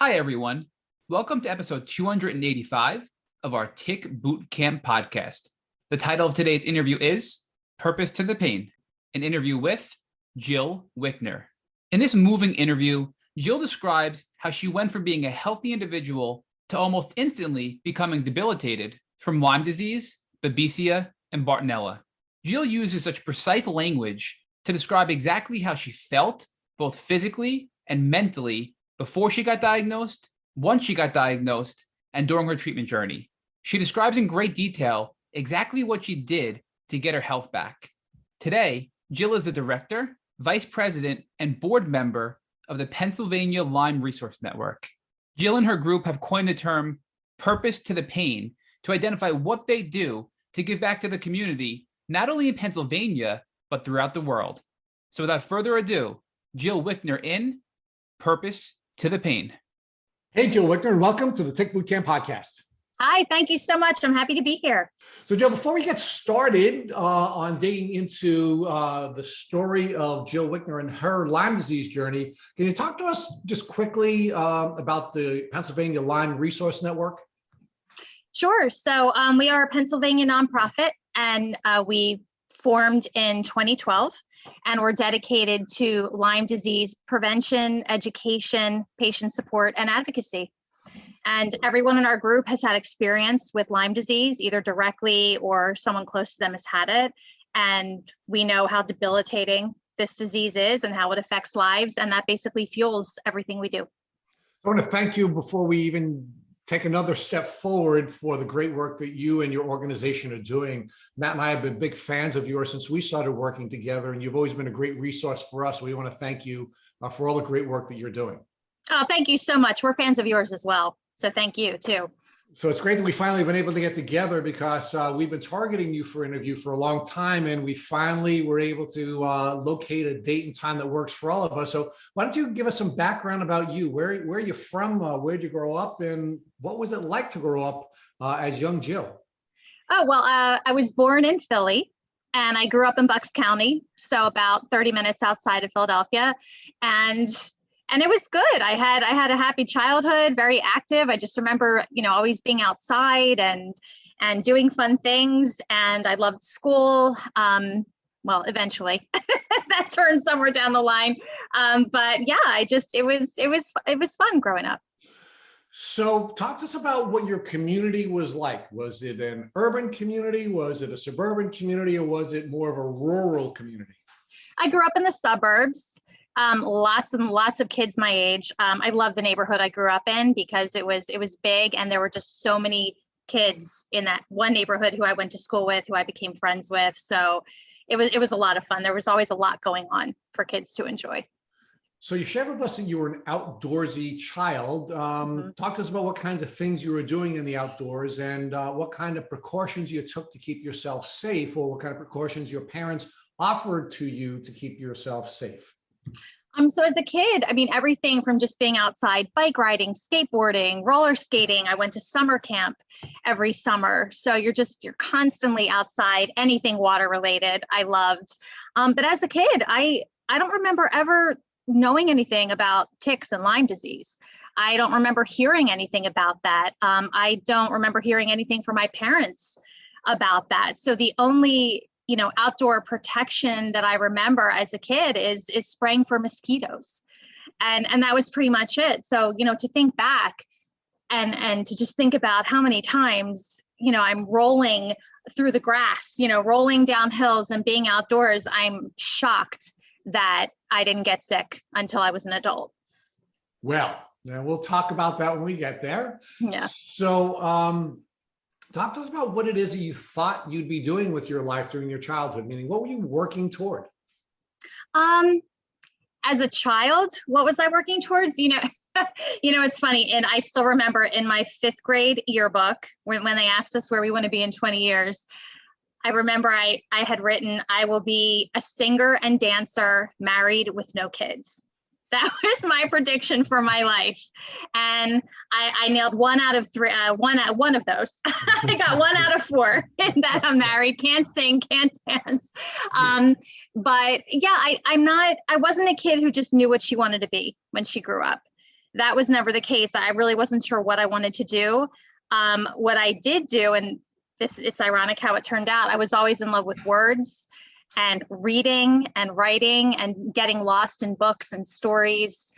Hi, everyone. Welcome to episode 285 of our Tick Boot Camp podcast. The title of today's interview is Purpose to the Pain, an interview with Jill Wichner. In this moving interview, Jill describes how she went from being a healthy individual to almost instantly becoming debilitated from Lyme disease, Babesia, and Bartonella. Jill uses such precise language to describe exactly how she felt, both physically and mentally, before she got diagnosed, once she got diagnosed, and during her treatment journey. She describes in great detail exactly what she did to get her health back. Today, Jill is the director, vice president, and board member of the Pennsylvania Lyme Resource Network. Jill and her group have coined the term purpose to the pain to identify what they do to give back to the community, not only in Pennsylvania, but throughout the world. So without further ado, Jill Wichner in Purpose to the Pain. Hey, Jill Wichner, and welcome to the Tick Boot Camp podcast. Hi, thank you so much. I'm happy to be here. So, Jill, before we get started on digging into the story of Jill Wichner and her Lyme disease journey, can you talk to us just quickly about the Pennsylvania Lyme Resource Network? Sure. So we are a Pennsylvania nonprofit, and we formed in 2012, and we're dedicated to Lyme disease prevention, education, patient support, and advocacy. And everyone in our group has had experience with Lyme disease, either directly or someone close to them has had it. And we know how debilitating this disease is and how it affects lives. And that basically fuels everything we do. I want to thank you before we even take another step forward for the great work that you and your organization are doing. Matt and I have been big fans of yours since we started working together, and you've always been a great resource for us. We want to thank you for all the great work that you're doing. Oh, thank you so much. We're fans of yours as well. So thank you too. So it's great that we finally been able to get together, because we've been targeting you for interview for a long time, and we finally were able to locate a date and time that works for all of us. So why don't you give us some background about you? Where are you from? Where'd you grow up? And what was it like to grow up as young Jill? Oh, well, I was born in Philly, and I grew up in Bucks County, so about 30 minutes outside of Philadelphia. And it was good. I had a happy childhood, very active. I just remember, always being outside and doing fun things. And I loved school. Well, eventually that turned somewhere down the line. But yeah, it was fun growing up. So talk to us about what your community was like. Was it an urban community? Was it a suburban community? Or was it more of a rural community? I grew up in the suburbs. Lots and lots of kids my age. I love the neighborhood I grew up in because it was big, and there were just so many kids in that one neighborhood who I went to school with, who I became friends with. So it was a lot of fun. There was always a lot going on for kids to enjoy. So you shared with us that you were an outdoorsy child. Talk to us about what kinds of things you were doing in the outdoors, and what kind of precautions you took to keep yourself safe, or what kind of precautions your parents offered to you to keep yourself safe. So as a kid, everything from just being outside, bike riding, skateboarding, roller skating. I went to summer camp every summer. So you're constantly outside, anything water related, I loved. But as a kid, I don't remember ever knowing anything about ticks and Lyme disease. I don't remember hearing anything about that. I don't remember hearing anything from my parents about that. So the only outdoor protection that I remember as a kid is spraying for mosquitoes. And that was pretty much it. So, to think back and to just think about how many times, I'm rolling through the grass, rolling down hills and being outdoors, I'm shocked that I didn't get sick until I was an adult. Well, now we'll talk about that when we get there. Yeah. So, talk to us about what it is that you thought you'd be doing with your life during your childhood, meaning what were you working toward? As a child, what was I working towards? It's funny. And I still remember in my 5th grade yearbook, when they asked us where we want to be in 20 years, I remember I had written, I will be a singer and dancer, married with no kids. That was my prediction for my life. And I nailed 1 out of 3, one of those. I got 1 out of 4 in that I'm married, can't sing, can't dance. But yeah, I wasn't a kid who just knew what she wanted to be when she grew up. that was never the case. I really wasn't sure what I wanted to do. What I did do, and it's ironic how it turned out, I was always in love with words and reading and writing and getting lost in books and stories.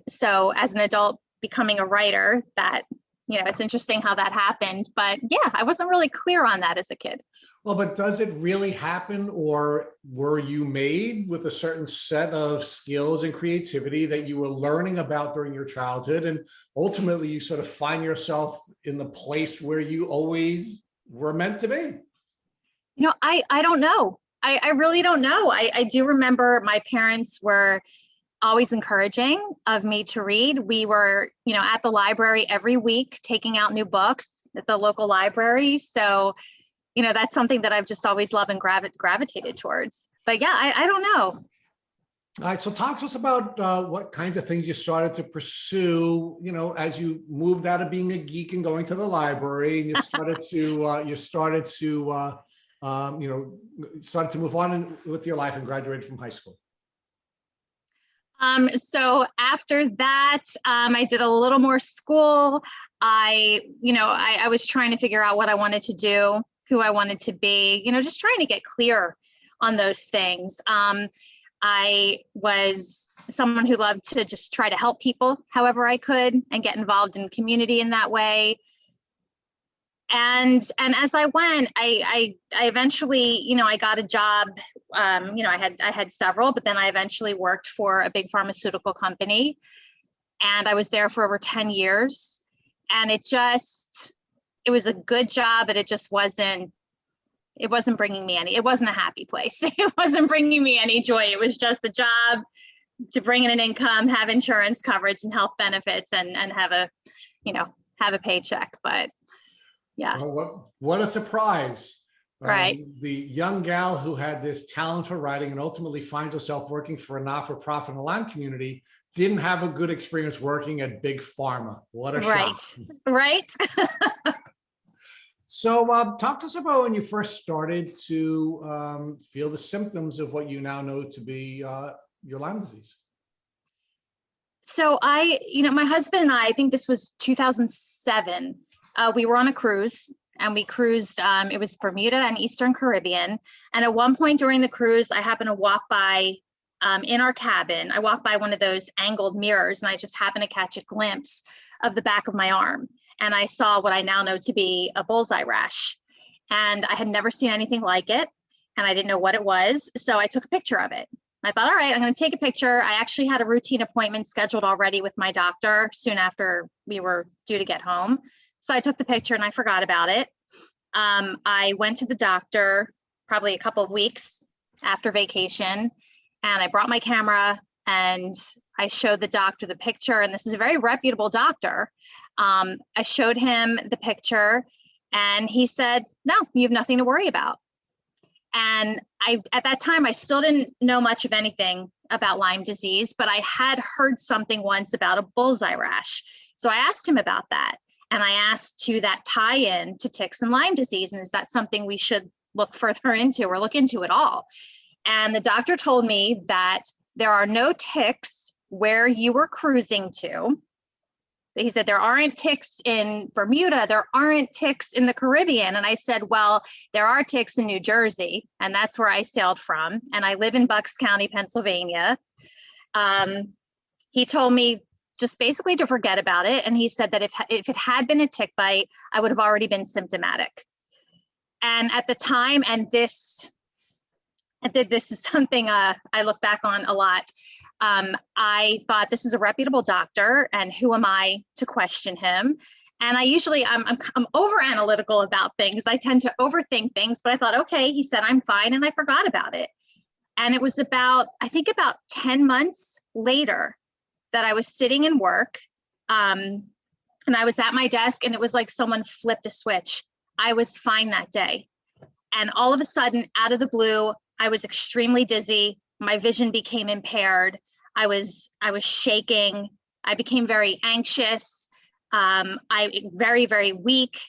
So as an adult, becoming a writer, that, it's interesting how that happened. But yeah, I wasn't really clear on that as a kid. Well, but does it really happen, or were you made with a certain set of skills and creativity that you were learning about during your childhood, and ultimately you sort of find yourself in the place where you always were meant to be? I don't know. I really don't know. I do remember my parents were always encouraging of me to read. We were, at the library every week, taking out new books at the local library. So, that's something that I've just always loved and gravitated towards. But yeah, I don't know. All right. So talk to us about what kinds of things you started to pursue, as you moved out of being a geek and going to the library, and you started to move on with your life and graduated from high school. So after that, I did a little more school. I was trying to figure out what I wanted to do, who I wanted to be, just trying to get clear on those things. I was someone who loved to just try to help people however I could and get involved in community in that way. And as I went, I eventually, I got a job. I had several, but then I eventually worked for a big pharmaceutical company, and I was there for over 10 years. And it was a good job, but it wasn't bringing me it wasn't a happy place. It wasn't bringing me any joy. It was just a job to bring in an income, have insurance coverage and health benefits, and have a paycheck. But yeah. Well, what a surprise. Right. The young gal who had this talent for writing and ultimately finds herself working for a not-for-profit in the Lyme community didn't have a good experience working at Big Pharma. What a shock. Right. So talk to us about when you first started to feel the symptoms of what you now know to be your Lyme disease. So my husband and I think this was 2007. We were on a cruise, and we cruised, it was Bermuda and Eastern Caribbean. And at one point during the cruise, I happened to walk by, in our cabin, I walked by one of those angled mirrors, and I just happened to catch a glimpse of the back of my arm. And I saw what I now know to be a bullseye rash. And I had never seen anything like it, and I didn't know what it was. So I took a picture of it. I thought, all right, I'm going to take a picture. I actually had a routine appointment scheduled already with my doctor soon after we were due to get home. So I took the picture and I forgot about it. I went to the doctor probably a couple of weeks after vacation, and I brought my camera and I showed the doctor the picture. And this is a very reputable doctor. I showed him the picture, and he said, no, you have nothing to worry about. And at that time, I still didn't know much of anything about Lyme disease, but I had heard something once about a bullseye rash. So I asked him about that. And I asked to that tie in to ticks and Lyme disease. And is that something we should look further into or look into at all? And the doctor told me that there are no ticks where you were cruising to. He said, there aren't ticks in Bermuda, there aren't ticks in the Caribbean. And I said, well, there are ticks in New Jersey, and that's where I sailed from. And I live in Bucks County, Pennsylvania. He told me just basically to forget about it. And he said that if it had been a tick bite, I would have already been symptomatic. And at the time, and this is something I look back on a lot. I thought, this is a reputable doctor, and who am I to question him? And I usually, I'm over analytical about things. I tend to overthink things, but I thought, okay, he said I'm fine, and I forgot about it. And it was about 10 months later that I was sitting in work, and I was at my desk, and it was like someone flipped a switch. I was fine that day. And all of a sudden, out of the blue, I was extremely dizzy. My vision became impaired. I was shaking. I became very anxious. Very, very weak.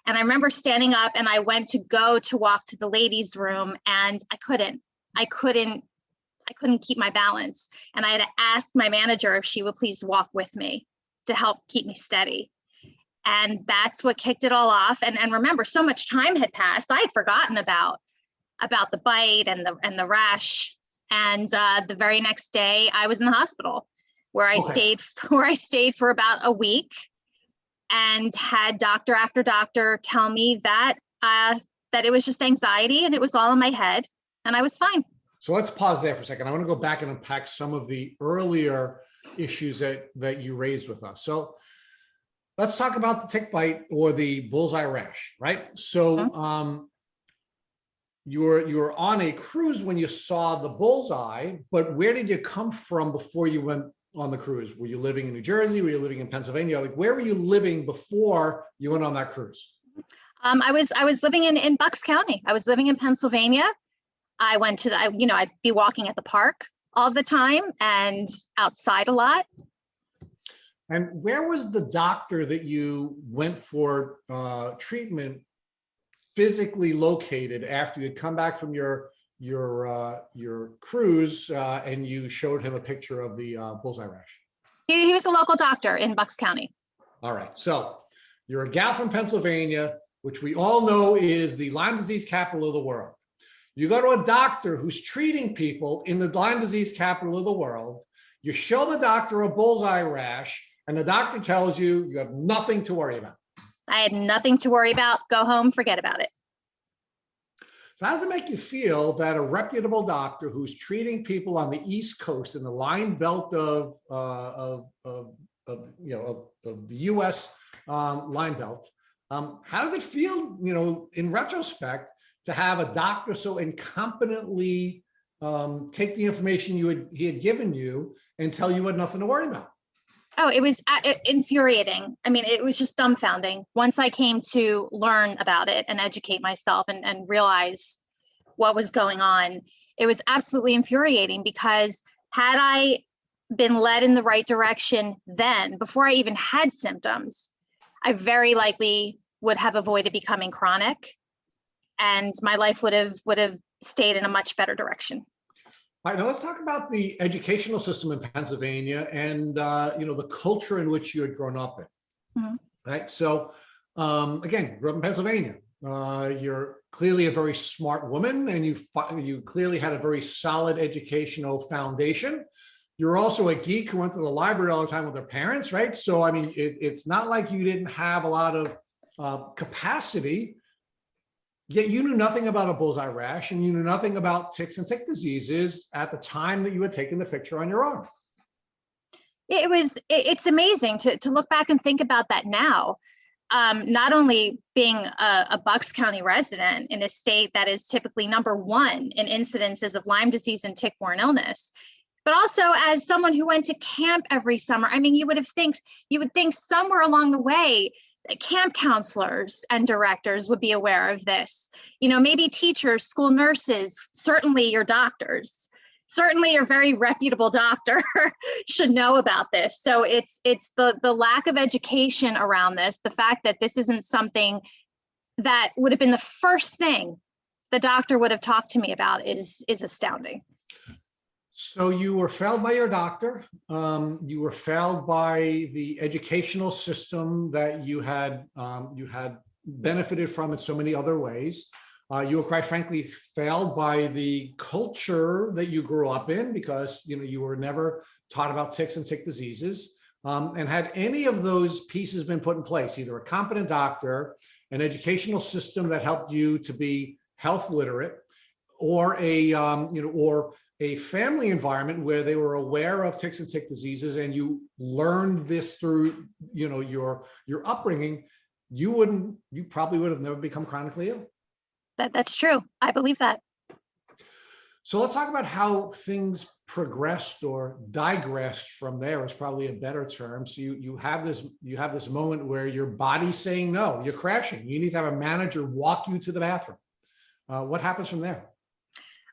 And I remember standing up, and I went to walk to the ladies' room, and I couldn't I couldn't keep my balance. And I had to ask my manager if she would please walk with me to help keep me steady. And that's what kicked it all off. And remember, so much time had passed. I had forgotten about the bite and the rash. And the very next day I was in the hospital where I stayed for about a week and had doctor after doctor tell me that it was just anxiety and it was all in my head and I was fine. So let's pause there for a second. I want to go back and unpack some of the earlier issues that you raised with us. So let's talk about the tick bite or the bullseye rash, right? So you were on a cruise when you saw the bullseye, but where did you come from before you went on the cruise? Were you living in New Jersey? Were you living in Pennsylvania? Like, where were you living before you went on that cruise? I was living in Bucks County. I was living in Pennsylvania. I went to I'd be walking at the park all the time and outside a lot. And where was the doctor that you went for treatment physically located after you had come back from your cruise and you showed him a picture of the bullseye rash? He was a local doctor in Bucks County. All right. So you're a gal from Pennsylvania, which we all know is the Lyme disease capital of the world. You go to a doctor who's treating people in the Lyme disease capital of the world. You show the doctor a bullseye rash, and the doctor tells you you have nothing to worry about. I had nothing to worry about. Go home, forget about it. So how does it make you feel that a reputable doctor who's treating people on the East Coast in the Lyme belt of the U.S. Lyme belt, how does it feel, in retrospect, to have a doctor so incompetently take the information he had given you and tell you had nothing to worry about? Oh, it was infuriating. I mean, it was just dumbfounding. Once I came to learn about it and educate myself and realize what was going on, it was absolutely infuriating, because had I been led in the right direction then, before I even had symptoms, I very likely would have avoided becoming chronic, and my life would have stayed in a much better direction. All right, now let's talk about the educational system in Pennsylvania and the culture in which you had grown up in. Mm-hmm. Right. So again, grew up in Pennsylvania. You're clearly a very smart woman, and you clearly had a very solid educational foundation. You're also a geek who went to the library all the time with her parents, right? So I mean, it's not like you didn't have a lot of capacity. Yet you knew nothing about a bullseye rash, and you knew nothing about ticks and tick diseases at the time that you had taken the picture on your arm. It's amazing to look back and think about that now. Not only being a Bucks County resident in a state that is typically number one in incidences of Lyme disease and tick-borne illness, but also as someone who went to camp every summer. I mean, you would think somewhere along the way, camp counselors and directors would be aware of this. Maybe teachers, school nurses, certainly your doctors, certainly your very reputable doctor should know about this. So it's the lack of education around this, the fact that this isn't something that would have been the first thing the doctor would have talked to me about is astounding. So you were failed by your doctor. You were failed by the educational system that you had benefited from in so many other ways. You were quite frankly failed by the culture that you grew up in, because you were never taught about ticks and tick diseases. And had any of those pieces been put in place, either a competent doctor, an educational system that helped you to be health literate, or a family environment where they were aware of ticks and tick diseases, and you learned this through your upbringing, you probably would have never become chronically ill. That's true. I believe that. So let's talk about how things progressed or digressed from there, is probably a better term. So you have this moment where your body's saying no, you're crashing. You need to have a manager walk you to the bathroom. What happens from there?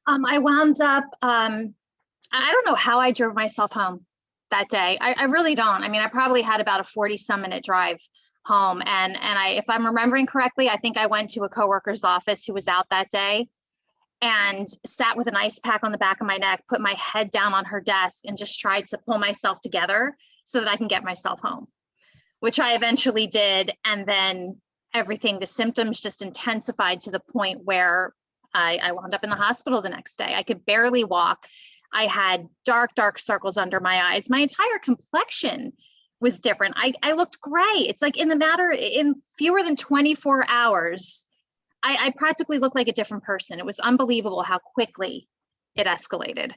I wound up, I don't know how I drove myself home that day. I really don't. I mean, I probably had about a 40-some minute drive home. And if I'm remembering correctly, I think I went to a coworker's office who was out that day. and sat with an ice pack on the back of my neck, put my head down on her desk, and just tried to pull myself together so that I can get myself home, which I eventually did. And then the symptoms just intensified to the point where I wound up in the hospital the next day. I could barely walk. I had dark, dark circles under my eyes. My entire complexion was different. I looked gray. It's like in fewer than 24 hours, I practically looked like a different person. It was unbelievable how quickly it escalated.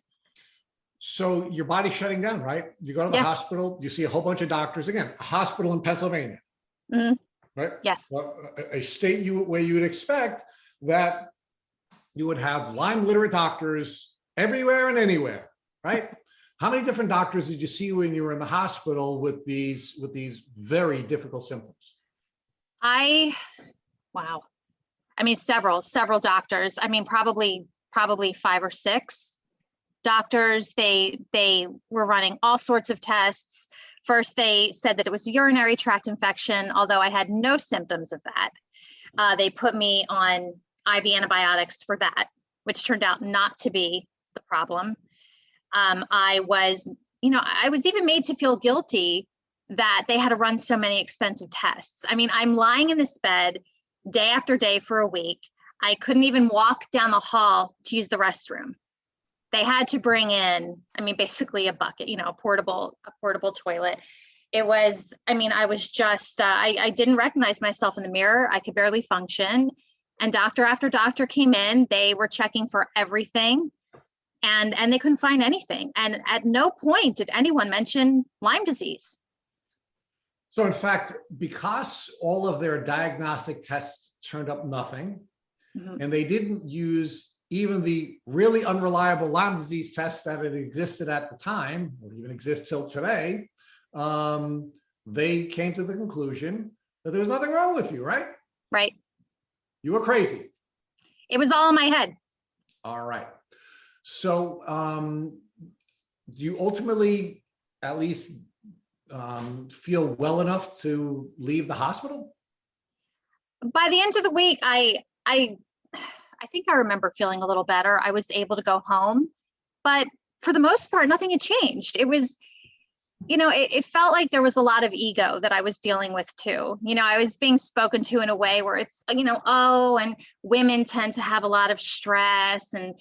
So your body's shutting down, right? You go to the hospital, you see a whole bunch of doctors. Again, a hospital in Pennsylvania, right? Yes. Well, a state where you would expect that you would have Lyme literate doctors everywhere and anywhere, right? How many different doctors did you see when you were in the hospital with these very difficult symptoms? Wow. I mean, several doctors. I mean, probably 5 or 6 doctors. They were running all sorts of tests. First, they said that it was a urinary tract infection, although I had no symptoms of that. They put me on IV antibiotics for that, which turned out not to be the problem. I was even made to feel guilty that they had to run so many expensive tests. I mean, I'm lying in this bed day after day for a week. I couldn't even walk down the hall to use the restroom. They had to bring in, basically a bucket, a portable toilet. It was, I was just, I didn't recognize myself in the mirror. I could barely function. And doctor after doctor came in. They were checking for everything, and they couldn't find anything. And at no point did anyone mention Lyme disease. So in fact, because all of their diagnostic tests turned up nothing, and they didn't use even the really unreliable Lyme disease test that had existed at the time, or even exists till today, they came to the conclusion that there was nothing wrong with you, right? Right. You were crazy. It was all in my head. All right. So do you ultimately at least feel well enough to leave the hospital? By the end of the week, I think I remember feeling a little better. I was able to go home, but for the most part, nothing had changed. It was, it felt like there was a lot of ego that I was dealing with too. I was being spoken to in a way where it's, and women tend to have a lot of stress, and,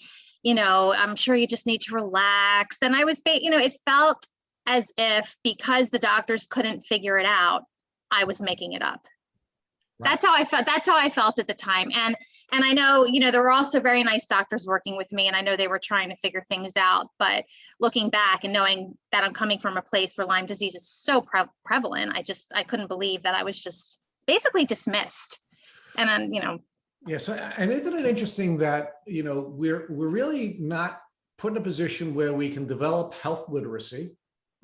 I'm sure you just need to relax. And I was, it felt as if because the doctors couldn't figure it out, I was making it up. Right. That's how I felt at the time. And I know, there were also very nice doctors working with me, and I know they were trying to figure things out. But looking back and knowing that I'm coming from a place where Lyme disease is so prevalent, I couldn't believe that I was just basically dismissed. And then, Yes. And isn't it interesting that, we're really not put in a position where we can develop health literacy,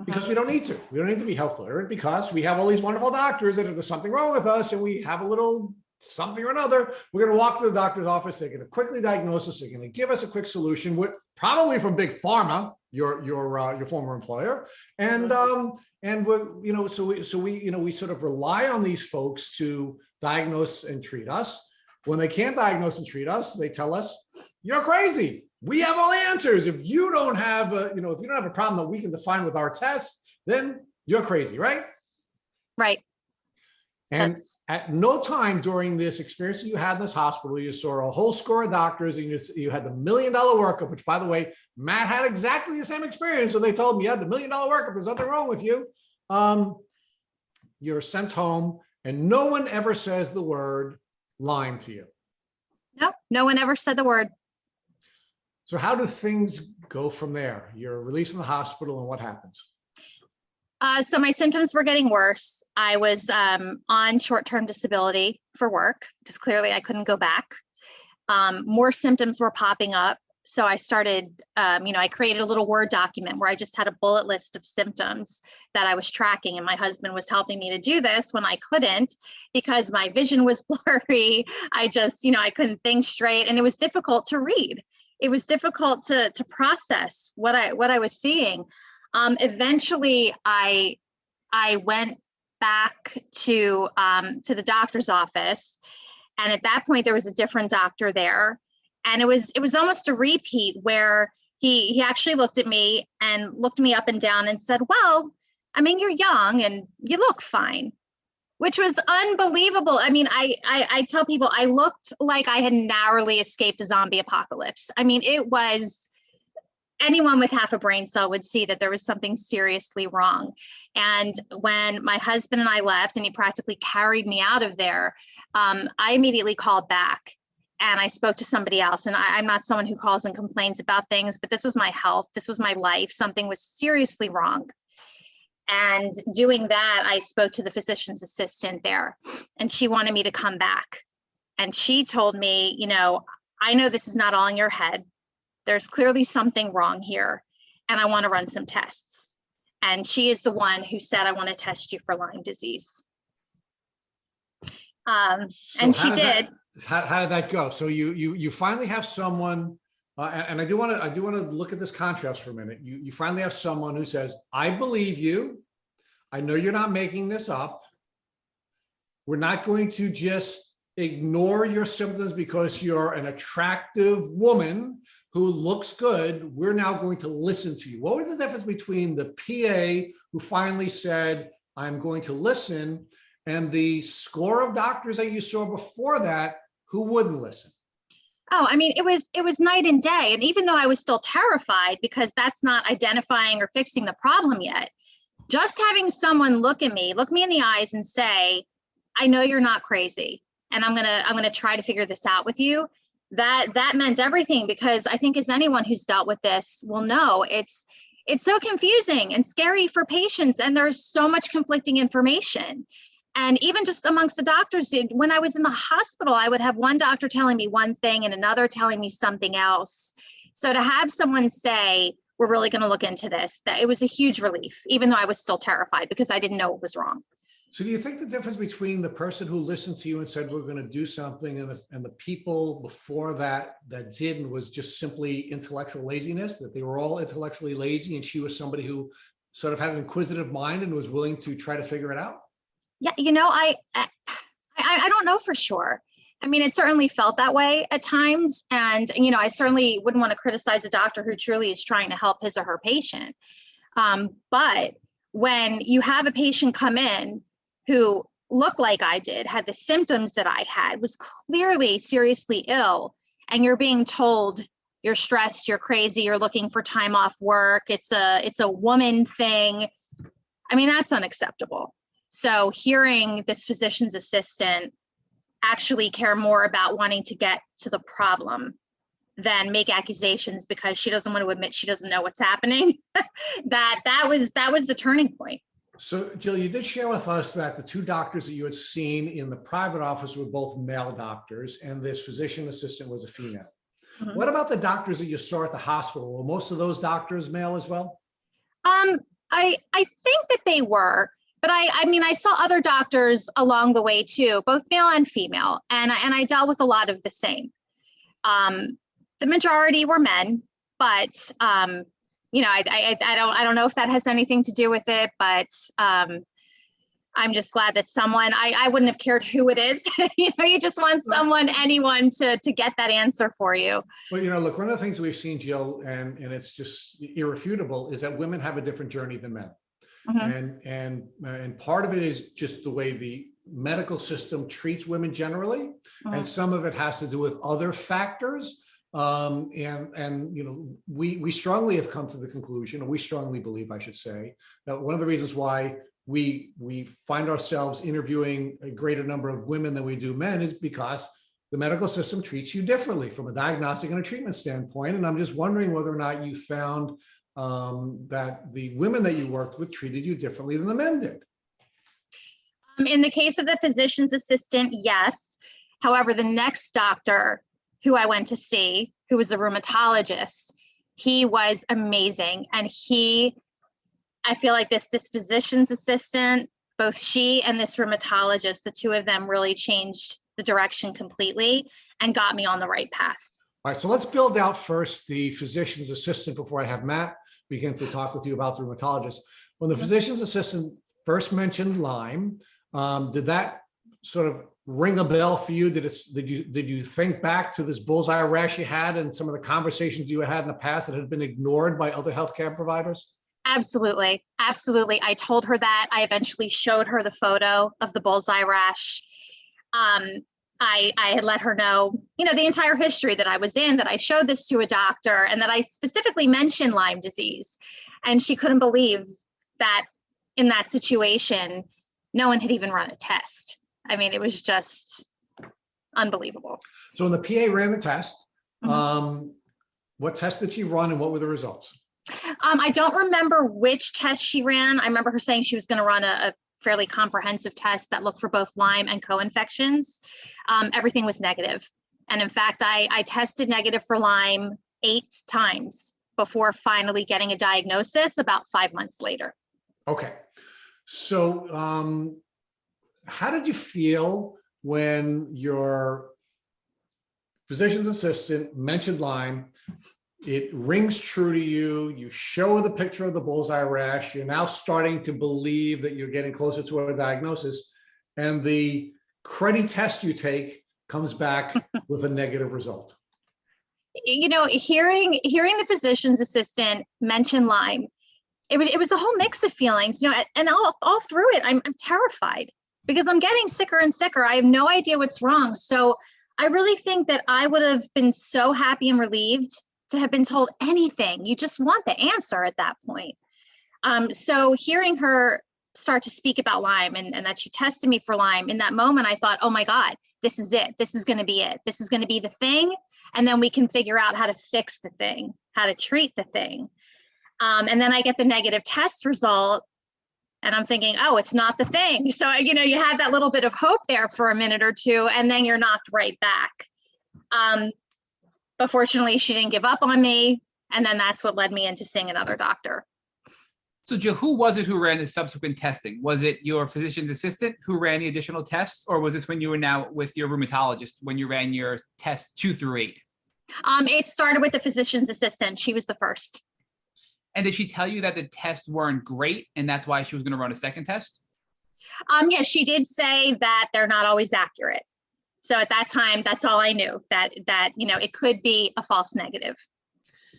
because we don't need to. We don't need to be health literate, because we have all these wonderful doctors that if there's something wrong with us and we have a little something or another, we're going to walk to the doctor's office. They're going to quickly diagnose us. They're going to give us a quick solution, with probably from Big Pharma, your former employer. And we're, so we sort of rely on these folks to diagnose and treat us. When they can't diagnose and treat us, they tell us, you're crazy. We have all the answers. If you don't have a problem that we can define with our tests, then you're crazy, right? Right. And at no time during this experience that you had in this hospital, you saw a whole score of doctors, and you had the $1 million workup, which, by the way, Matt had exactly the same experience. So they told him, you had the $1 million workup. There's nothing wrong with you. You're sent home, and no one ever says the word Lyme to you. No one ever said the word. So how do things go from there? You're released from the hospital, and what happens? So my symptoms were getting worse. I was on short-term disability for work, because clearly I couldn't go back. More symptoms were popping up. So I started, I created a little Word document where I just had a bullet list of symptoms that I was tracking. And my husband was helping me to do this when I couldn't, because my vision was blurry. I just, I couldn't think straight, and it was difficult to read. It was difficult to process what I was seeing. Eventually, I went back to the doctor's office, and at that point there was a different doctor there, And it was almost a repeat where he actually looked at me and looked me up and down and said, well, I mean, you're young and you look fine, which was unbelievable. I mean, I tell people I looked like I had narrowly escaped a zombie apocalypse. I mean, it was, anyone with half a brain cell would see that there was something seriously wrong. And when my husband and I left and he practically carried me out of there, I immediately called back and I spoke to somebody else. And I'm not someone who calls and complains about things, but this was my health. This was my life. Something was seriously wrong. And doing that, I spoke to the physician's assistant there, and she wanted me to come back. And she told me, you know, I know this is not all in your head. There's clearly something wrong here, and I want to run some tests. And she is the one who said, I want to test you for Lyme disease. And she did. How did that go? So you finally have someone, and I do want to look at this contrast for a minute. You finally have someone who says, I believe you. I know you're not making this up. We're not going to just ignore your symptoms because you're an attractive woman who looks good. We're now going to listen to you. What was the difference between the PA who finally said, I'm going to listen, and the score of doctors that you saw before that who wouldn't listen? Oh, I mean, it was night and day. And even though I was still terrified because that's not identifying or fixing the problem yet, just having someone look me in the eyes and say, I know you're not crazy, and I'm gonna try to figure this out with you. That meant everything, because I think as anyone who's dealt with this will know, it's so confusing and scary for patients, and there's so much conflicting information. And even just amongst the doctors, when I was in the hospital, I would have one doctor telling me one thing and another telling me something else. So to have someone say, we're really going to look into this, that it was a huge relief, even though I was still terrified because I didn't know what was wrong. So do you think the difference between the person who listened to you and said, we're going to do something, and the people before that didn't, was just simply intellectual laziness, that they were all intellectually lazy and she was somebody who sort of had an inquisitive mind and was willing to try to figure it out? Yeah, you know, I don't know for sure. I mean, it certainly felt that way at times. And, you know, I certainly wouldn't want to criticize a doctor who truly is trying to help his or her patient. But when you have a patient come in who looked like I did, had the symptoms that I had, was clearly seriously ill, and you're being told you're stressed, you're crazy, you're looking for time off work, it's a woman thing. I mean, that's unacceptable. So hearing this physician's assistant actually care more about wanting to get to the problem than make accusations because she doesn't want to admit she doesn't know what's happening, that was the turning point. So Jill, you did share with us that the two doctors that you had seen in the private office were both male doctors, and this physician assistant was a female. Mm-hmm. What about the doctors that you saw at the hospital? Were most of those doctors male as well? I think that they were. But I mean, I saw other doctors along the way too, both male and female, and I dealt with a lot of the same. The majority were men, but you know, I don't know if that has anything to do with it, but I'm just glad that someone, I wouldn't have cared who it is. You know, you just want anyone to get that answer for you. Well, you know, look, one of the things we've seen, Jill, and it's just irrefutable, is that women have a different journey than men. Mm-hmm. And part of it is just the way the medical system treats women generally, mm-hmm. and some of it has to do with other factors. And you know, we strongly have come to the conclusion, or we strongly believe, I should say, that one of the reasons why we find ourselves interviewing a greater number of women than we do men is because the medical system treats you differently from a diagnostic and a treatment standpoint. And I'm just wondering whether or not you found that the women that you worked with treated you differently than the men did. In the case of the physician's assistant, yes. However, the next doctor who I went to see, who was a rheumatologist, he was amazing. And I feel like this physician's assistant, both she and this rheumatologist, the two of them really changed the direction completely and got me on the right path. All right, so let's build out first the physician's assistant before I have Matt begin to talk with you about the rheumatologist. When the physician's assistant first mentioned Lyme, did that sort of ring a bell for you? Did you think back to this bullseye rash you had and some of the conversations you had in the past that had been ignored by other healthcare providers? Absolutely. Absolutely. I told her that. I eventually showed her the photo of the bullseye rash. I had let her know, the entire history that I was in, that I showed this to a doctor, and that I specifically mentioned Lyme disease. And she couldn't believe that in that situation, no one had even run a test. I mean, it was just unbelievable. So when the PA ran the test, what test did she run and what were the results? I don't remember which test she ran. I remember her saying she was going to run a fairly comprehensive test that looked for both Lyme and co-infections. Everything was negative. And in fact, I tested negative for Lyme 8 times before finally getting a diagnosis about 5 months later. Okay. So how did you feel when your physician's assistant mentioned Lyme? It rings true to you. You show the picture of the bullseye rash. You're now starting to believe that you're getting closer to a diagnosis. And the cruddy test you take comes back with a negative result. Hearing the physician's assistant mention Lyme, it was a whole mix of feelings, and all through it, I'm terrified because I'm getting sicker and sicker. I have no idea what's wrong. So I really think that I would have been so happy and relieved to have been told anything. You just want the answer at that point. So hearing her start to speak about Lyme and that she tested me for Lyme, in that moment, I thought, oh my God, this is it. This is going to be it. This is going to be the thing. And then we can figure out how to fix the thing, how to treat the thing. And then I get the negative test result and I'm thinking, oh, it's not the thing. So, you have that little bit of hope there for a minute or two, and then you're knocked right back. But fortunately, she didn't give up on me. And then that's what led me into seeing another doctor. So Jill, who was it who ran the subsequent testing? Was it your physician's assistant who ran the additional tests? Or was this when you were now with your rheumatologist, when you ran your tests 2 through 8? It started with the physician's assistant. She was the first. And did she tell you that the tests weren't great and that's why she was going to run a second test? Yeah, she did say that they're not always accurate. So at that time, that's all I knew, that it could be a false negative.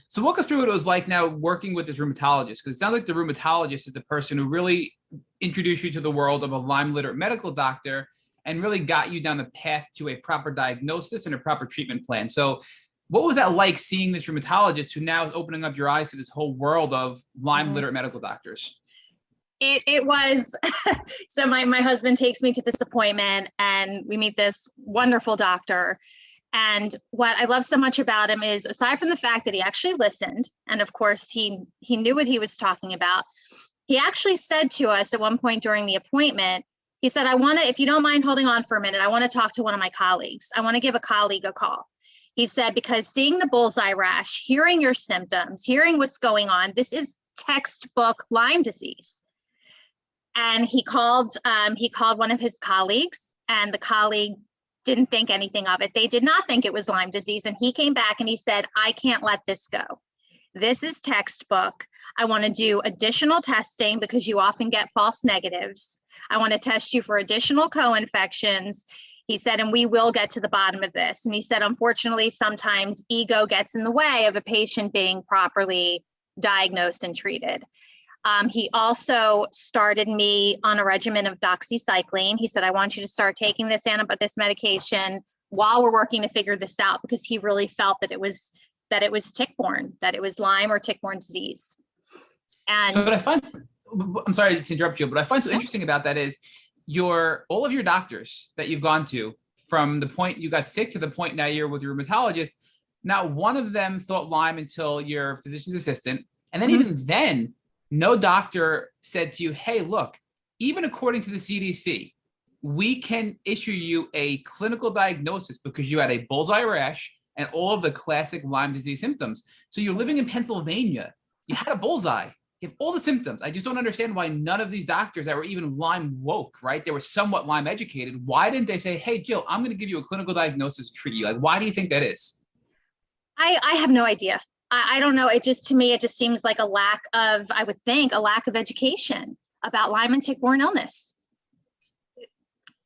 So walk us through what it was like now working with this rheumatologist, because it sounds like the rheumatologist is the person who really introduced you to the world of a Lyme literate medical doctor and really got you down the path to a proper diagnosis and a proper treatment plan. So what was that like, seeing this rheumatologist who now is opening up your eyes to this whole world of Lyme literate medical doctors? It was, so my husband takes me to this appointment and we meet this wonderful doctor. And what I love so much about him is, aside from the fact that he actually listened, and of course he knew what he was talking about, he actually said to us at one point during the appointment, he said, if you don't mind holding on for a minute, I want to talk to one of my colleagues. I want to give a colleague a call. He said, because seeing the bullseye rash, hearing your symptoms, hearing what's going on, this is textbook Lyme disease. And he called one of his colleagues, and the colleague didn't think anything of it. They did not think it was Lyme disease. And he came back and he said, I can't let this go. This is textbook. I want to do additional testing because you often get false negatives. I want to test you for additional co-infections. He said, and we will get to the bottom of this. And he said, unfortunately, sometimes ego gets in the way of a patient being properly diagnosed and treated. He also started me on a regimen of doxycycline. He said, I want you to start taking this medication while we're working to figure this out, because he really felt that it was tick-borne, that it was Lyme or tick-borne disease. And so I'm sorry to interrupt you, but I find so interesting about that is all of your doctors that you've gone to, from the point you got sick to the point now you're with your rheumatologist, not one of them thought Lyme until your physician's assistant. And then even then, no doctor said to you, hey, look, even according to the CDC, we can issue you a clinical diagnosis because you had a bullseye rash and all of the classic Lyme disease symptoms. So you're living in Pennsylvania, you had a bullseye, you have all the symptoms. I just don't understand why none of these doctors that were even Lyme woke, right? They were somewhat Lyme educated. Why didn't they say, hey, Jill, I'm going to give you a clinical diagnosis to treat you? Like, why do you think that is? I have no idea. I don't know. To me, it just seems like a lack of education about Lyme and tick-borne illness.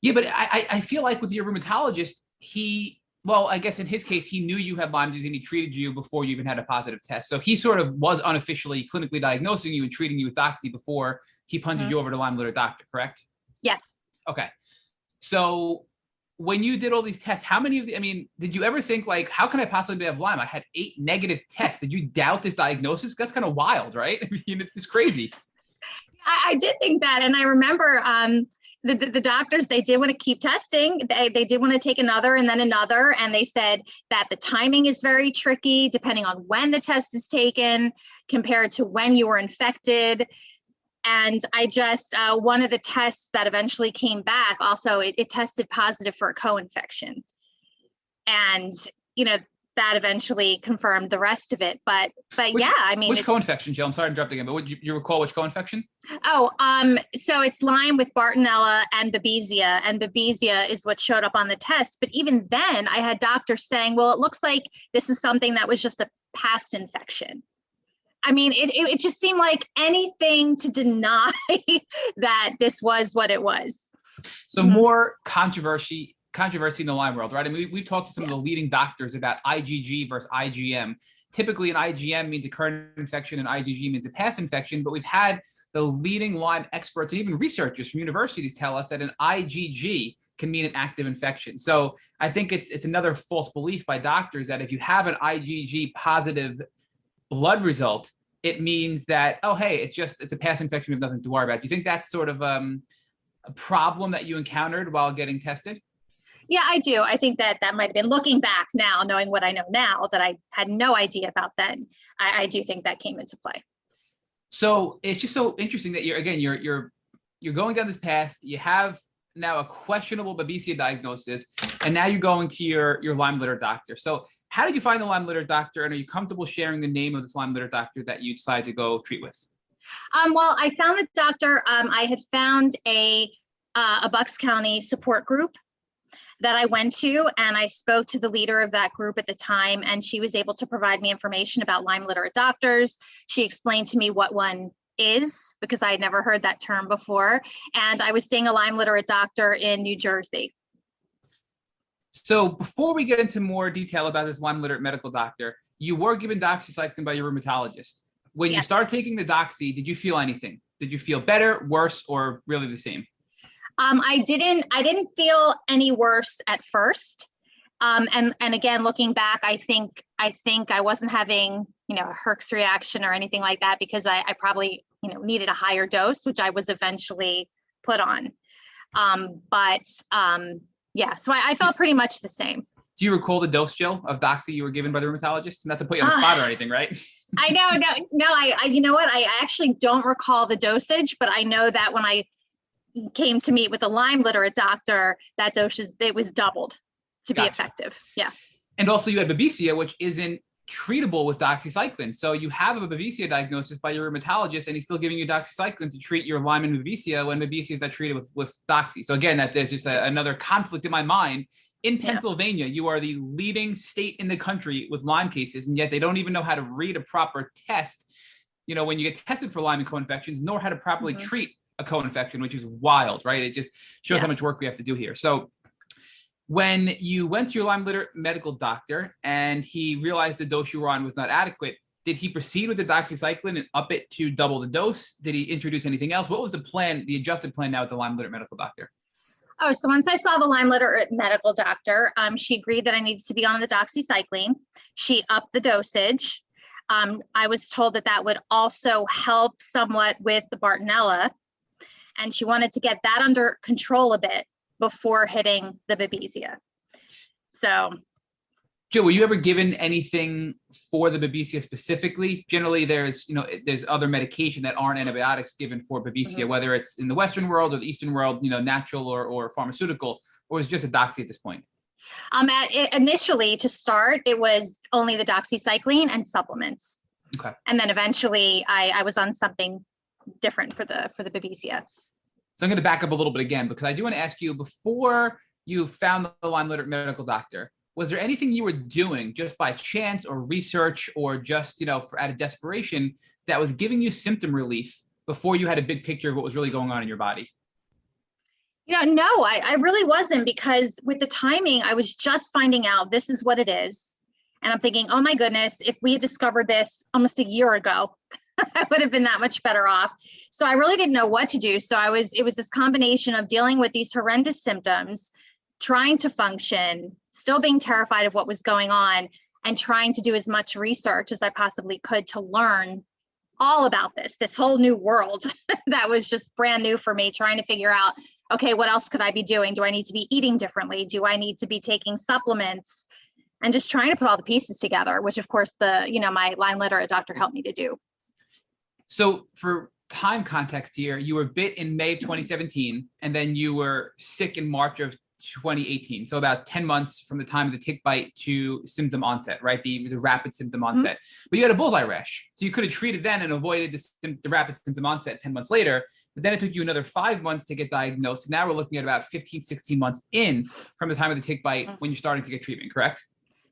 Yeah, but I feel like with your rheumatologist, well, I guess in his case, he knew you had Lyme disease and he treated you before you even had a positive test. So he sort of was unofficially clinically diagnosing you and treating you with doxy before he punted you over to Lyme literate doctor, correct? Yes. Okay. So when you did all these tests, how many of the, I mean, did you ever think like, how can I possibly have Lyme? I had 8 negative tests. Did you doubt this diagnosis? That's kind of wild, right? I mean, it's just crazy. I did think that. And I remember the doctors, they did want to keep testing. They did want to take another and then another. And they said that the timing is very tricky depending on when the test is taken compared to when you were infected. And I just, one of the tests that eventually came back, also, it tested positive for a co-infection. And, that eventually confirmed the rest of it. But yeah, I mean, which co-infection, Jill? I'm sorry to interrupt again, but would you recall which co-infection? Oh, so it's Lyme with Bartonella and Babesia, and Babesia is what showed up on the test. But even then, I had doctors saying, well, it looks like this is something that was just a past infection. I mean, it just seemed like anything to deny that this was what it was. So more controversy in the Lyme world, right? I mean, we've talked to some of the leading doctors about IgG versus IgM. Typically, an IgM means a current infection and IgG means a past infection, but we've had the leading Lyme experts and even researchers from universities tell us that an IgG can mean an active infection. So I think it's another false belief by doctors that if you have an IgG positive blood result, it means that, oh, hey, it's a past infection, we have nothing to worry about. Do you think that's sort of a problem that you encountered while getting tested? Yeah, I do. I think that might have been, looking back now, knowing what I know now that I had no idea about then. I do think that came into play. So it's just so interesting that you're going down this path. You have now a questionable Babesia diagnosis, and now you're going to your Lyme literate doctor. So how did you find the Lyme literate doctor, and are you comfortable sharing the name of this Lyme literate doctor that you decided to go treat with? Well, I found the doctor. I had found a Bucks County support group that I went to, and I spoke to the leader of that group at the time, and she was able to provide me information about Lyme literate doctors. She explained to me what one is, because I had never heard that term before, and I was seeing a Lyme literate doctor in New Jersey. So before we get into more detail about this Lyme literate medical doctor, you were given doxycycline by your rheumatologist. When you started taking the doxy, did you feel anything? Did you feel better, worse, or really the same? I didn't feel any worse at first. And again, looking back, I think I wasn't having, a Herx reaction or anything like that, because I probably, needed a higher dose, which I was eventually put on. Yeah, so I felt pretty much the same. Do you recall the dose, Jill, of doxy you were given by the rheumatologist? Not to put you on the spot or anything, right? I know, no, I you know what? I actually don't recall the dosage, but I know that when I came to meet with a Lyme literate doctor, that dosage, it was doubled to be effective. Yeah. And also you had Babesia, which isn't treatable with doxycycline. So you have a Babesia diagnosis by your rheumatologist, and he's still giving you doxycycline to treat your Lyme and Babesia when Babesia is not treated with doxy. So again, there's just another conflict in my mind. In Pennsylvania, you are the leading state in the country with Lyme cases, and yet they don't even know how to read a proper test, when you get tested for Lyme and co-infections, nor how to properly treat a co-infection, which is wild, right? It just shows how much work we have to do here. So when you went to your Lyme literate medical doctor and he realized the dose you were on was not adequate, did he proceed with the doxycycline and up it to double the dose? Did he introduce anything else? What was the plan, the adjusted plan now with the Lyme literate medical doctor? Oh, so once I saw the Lyme literate medical doctor, she agreed that I needed to be on the doxycycline. She upped the dosage. I was told that would also help somewhat with the Bartonella, and she wanted to get that under control a bit before hitting the Babesia. So, Jill, were you ever given anything for the Babesia specifically? Generally, there's other medication that aren't antibiotics given for Babesia, whether it's in the Western world or the Eastern world, natural or pharmaceutical, or is it just a doxy at this point? Initially, to start, it was only the doxycycline and supplements. Okay. And then eventually I was on something different for the Babesia. So I'm going to back up a little bit again, because I do want to ask you, before you found the Lyme literate medical doctor, was there anything you were doing just by chance or research or just, out of desperation that was giving you symptom relief before you had a big picture of what was really going on in your body? No, I really wasn't, because with the timing, I was just finding out this is what it is. And I'm thinking, oh my goodness, if we had discovered this almost a year ago, I would have been that much better off. So I really didn't know what to do. So it was this combination of dealing with these horrendous symptoms, trying to function, still being terrified of what was going on, and trying to do as much research as I possibly could to learn all about this whole new world that was just brand new for me, trying to figure out, okay, what else could I be doing? Do I need to be eating differently? Do I need to be taking supplements? And just trying to put all the pieces together, which of course my Lyme literate doctor helped me to do. So for time context here, you were bit in May of 2017, and then you were sick in March of 2018. So about 10 months from the time of the tick bite to symptom onset, right? The rapid symptom onset. But you had a bullseye rash. So you could have treated then and avoided the rapid symptom onset 10 months later. But then it took you another 5 months to get diagnosed. And now we're looking at about 15, 16 months in from the time of the tick bite when you're starting to get treatment, correct?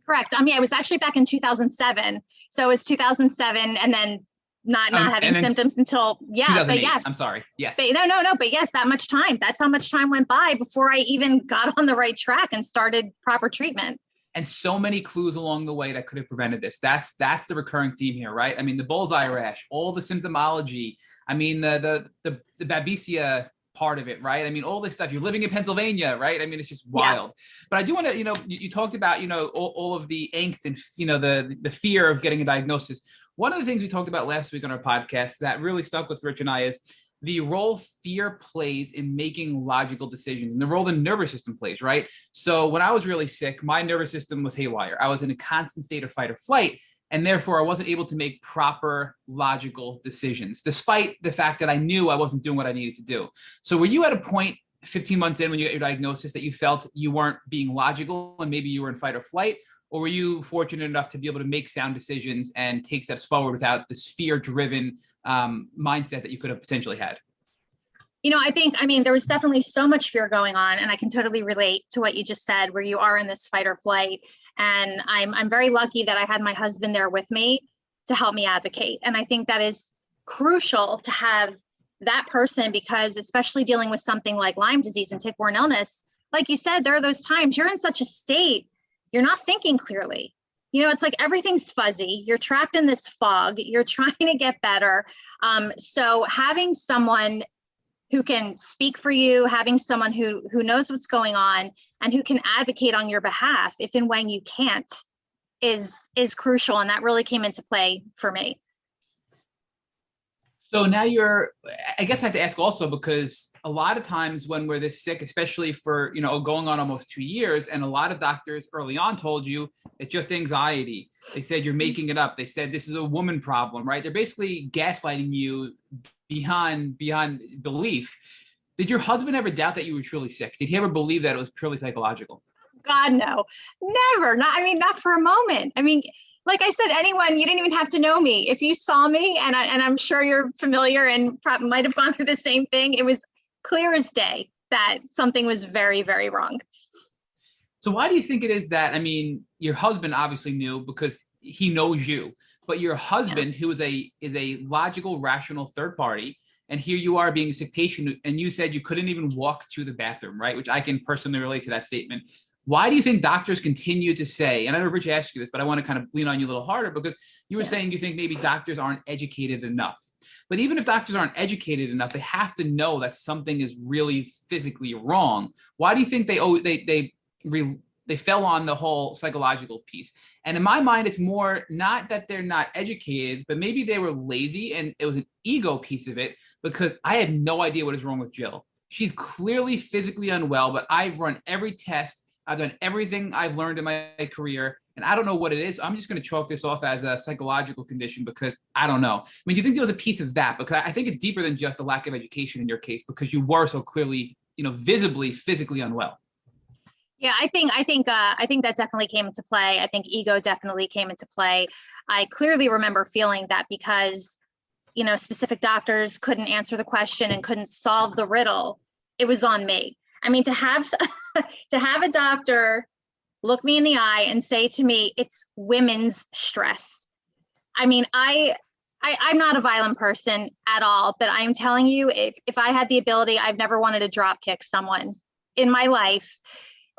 Correct. I was actually back in 2007. So it was 2007, and then not having symptoms until, but yes. I'm sorry. Yes. But no. But yes, that much time. That's how much time went by before I even got on the right track and started proper treatment. And so many clues along the way that could have prevented this. That's the recurring theme here, right? The bullseye rash, all the symptomology. The Babesia part of it, right? All this stuff. You're living in Pennsylvania, right? It's just wild. Yeah. But I do want to, you talked about, all of the angst and, the fear of getting a diagnosis. One of the things we talked about last week on our podcast that really stuck with Rich and I is the role fear plays in making logical decisions and the role the nervous system plays, right? So when I was really sick, my nervous system was haywire. I was in a constant state of fight or flight, and therefore I wasn't able to make proper logical decisions, despite the fact that I knew I wasn't doing what I needed to do. So were you at a point 15 months in when you got your diagnosis that you felt you weren't being logical and maybe you were in fight or flight? Or were you fortunate enough to be able to make sound decisions and take steps forward without this fear-driven mindset that you could have potentially had? I think, there was definitely so much fear going on, and I can totally relate to what you just said, where you are in this fight or flight. And I'm very lucky that I had my husband there with me to help me advocate. And I think that is crucial to have that person, because especially dealing with something like Lyme disease and tick-borne illness, like you said, there are those times you're in such a state, you're not thinking clearly. It's like everything's fuzzy. You're trapped in this fog. You're trying to get better. So having someone who can speak for you, having someone who knows what's going on and who can advocate on your behalf if and when you can't is crucial. And that really came into play for me. So now I guess I have to ask also, because a lot of times when we're this sick, especially for, going on almost 2 years, and a lot of doctors early on told you it's just anxiety. They said you're making it up. They said this is a woman problem, right? They're basically gaslighting you beyond belief. Did your husband ever doubt that you were truly sick? Did he ever believe that it was purely psychological? God, no, never. Not for a moment. Like I said, anyone, you didn't even have to know me. If you saw me, and I'm sure you're familiar and probably might have gone through the same thing, it was clear as day that something was very, very wrong. So why do you think it is that, your husband obviously knew because he knows you, but your husband, who is a logical, rational third party, and here you are being a sick patient, and you said you couldn't even walk to the bathroom, right? Which I can personally relate to that statement. Why do you think doctors continue to say, and I know Rich asked you this, but I want to kind of lean on you a little harder, because you were saying you think maybe doctors aren't educated enough. But even if doctors aren't educated enough, they have to know that something is really physically wrong. Why do you think they fell on the whole psychological piece? And in my mind, it's more not that they're not educated, but maybe they were lazy and it was an ego piece of it, because I have no idea what is wrong with Jill. She's clearly physically unwell, but I've run every test. I've done everything I've learned in my career, and I don't know what it is. I'm just going to chalk this off as a psychological condition because I don't know. Do you think there was a piece of that? Because I think it's deeper than just a lack of education in your case, because you were so clearly, visibly, physically unwell. Yeah, I think that definitely came into play. I think ego definitely came into play. I clearly remember feeling that because, specific doctors couldn't answer the question and couldn't solve the riddle. It was on me. To have a doctor look me in the eye and say to me, it's women's stress. I I'm not a violent person at all, but I'm telling you, if I had the ability, I've never wanted to drop kick someone in my life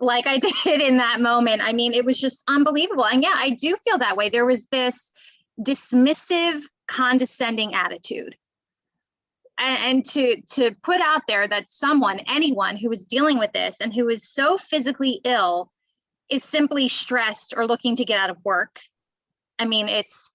like I did in that moment. I mean, it was just unbelievable. And yeah, I do feel that way. There was this dismissive, condescending attitude. And to put out there that anyone who was dealing with this and who is so physically ill is simply stressed or looking to get out of work. I mean, it's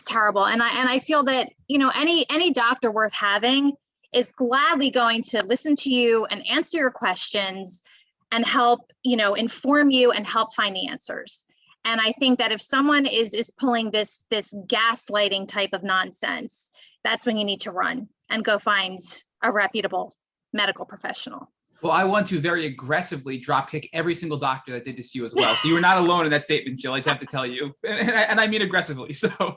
terrible. And I feel that, any doctor worth having is gladly going to listen to you and answer your questions and help, inform you and help find the answers. And I think that if someone is pulling this gaslighting type of nonsense, that's when you need to run and go find a reputable medical professional. Well, I want to very aggressively dropkick every single doctor that did this to you as well. So you were not alone in that statement, Jill. I just have to tell you, and I mean aggressively. So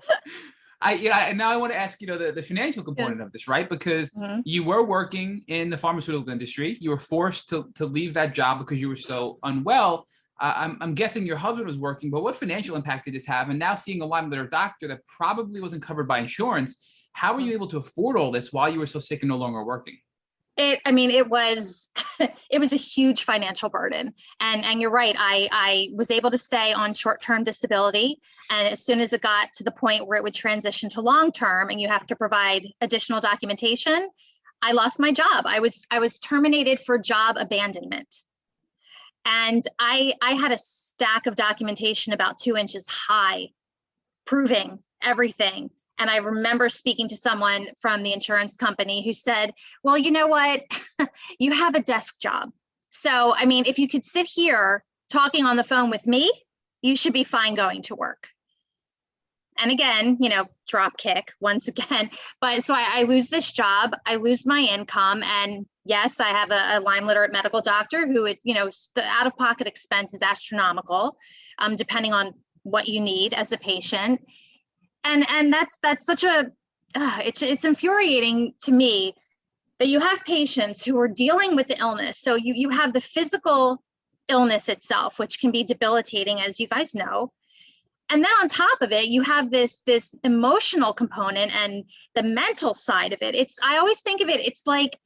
and now I want to ask, the financial component of this, right? Because you were working in the pharmaceutical industry. You were forced to leave that job because you were so unwell. I'm guessing your husband was working, but what financial impact did this have? And now seeing a Lyme litter doctor that probably wasn't covered by insurance, how were you able to afford all this while you were so sick and no longer working? It was a huge financial burden. And you're right. I was able to stay on short-term disability. And as soon as it got to the point where it would transition to long-term and you have to provide additional documentation, I lost my job. I was terminated for job abandonment. And I had a stack of documentation about 2 inches high, proving everything. And I remember speaking to someone from the insurance company who said, well, you know what? You have a desk job. So, if you could sit here talking on the phone with me, you should be fine going to work. And again, drop kick once again. But so I lose this job, I lose my income. And yes, I have a Lyme literate medical doctor who, the out-of-pocket expense is astronomical, depending on what you need as a patient. And that's such it's infuriating to me that you have patients who are dealing with the illness. So you have the physical illness itself, which can be debilitating, as you guys know. And then on top of it, you have this emotional component and the mental side of it. I always think of it, it's like,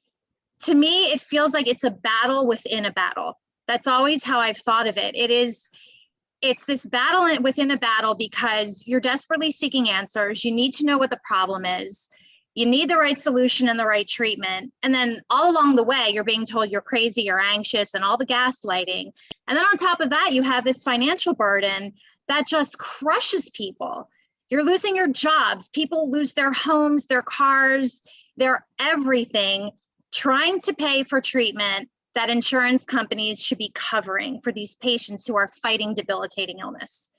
to me, it feels like it's a battle within a battle. That's always how I've thought of it. It's this battle within a battle because you're desperately seeking answers. You need to know what the problem is. You need the right solution and the right treatment. And then all along the way, you're being told you're crazy, you're anxious, and all the gaslighting. And then on top of that, you have this financial burden that just crushes people. You're losing your jobs. People lose their homes, their cars, their everything, trying to pay for treatment that insurance companies should be covering for these patients who are fighting debilitating illness.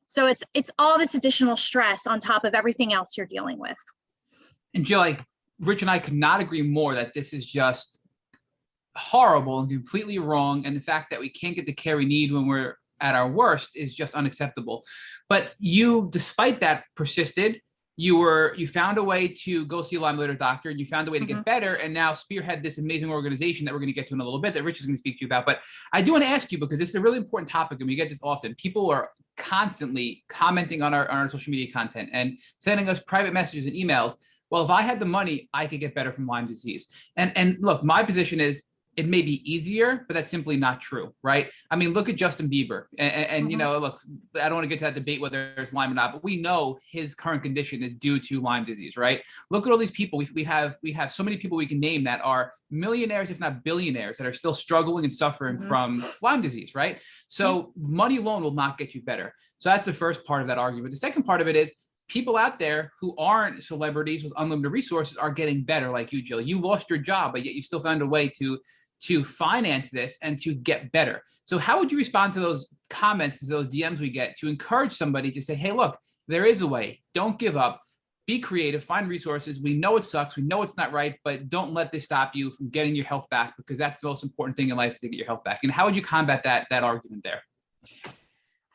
So it's all this additional stress on top of everything else you're dealing with. And Jill, Rich and I could not agree more that this is just horrible and completely wrong. And the fact that we can't get the care we need when we're at our worst is just unacceptable. But you, despite that, persisted. You found a way to go see a Lyme litter doctor, and you found a way to get better, and now spearhead this amazing organization that we're going to get to in a little bit that Rich is going to speak to you about. But I do want to ask you, because this is a really important topic, and we get this often. People are constantly commenting on our social media content and sending us private messages and emails. Well, if I had the money, I could get better from Lyme disease. And look, my position is, it may be easier, but that's simply not true, right? Look at Justin Bieber. And look, I don't want to get to that debate whether it's Lyme or not, but we know his current condition is due to Lyme disease, right? Look at all these people. We have so many people we can name that are millionaires, if not billionaires, that are still struggling and suffering from Lyme disease, right? So money alone will not get you better. So that's the first part of that argument. The second part of it is, people out there who aren't celebrities with unlimited resources are getting better, like you, Jill. You lost your job, but yet you still found a way to finance this and to get better. So how would you respond to those comments, to those DMs we get, to encourage somebody to say, hey, look, there is a way. Don't give up. Be creative, find resources. We know it sucks. We know it's not right, but don't let this stop you from getting your health back, because that's the most important thing in life, is to get your health back. And how would you combat that argument there?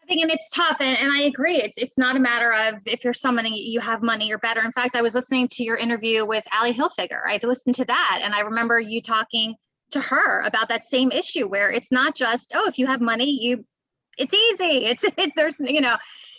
I think, and it's tough, and I agree. It's not a matter of if you're someone and you have money, you're better. In fact, I was listening to your interview with Allie Hilfiger. I listened to that, and I remember you talking to her about that same issue, where it's not just, oh, if you have money, it's easy. There's,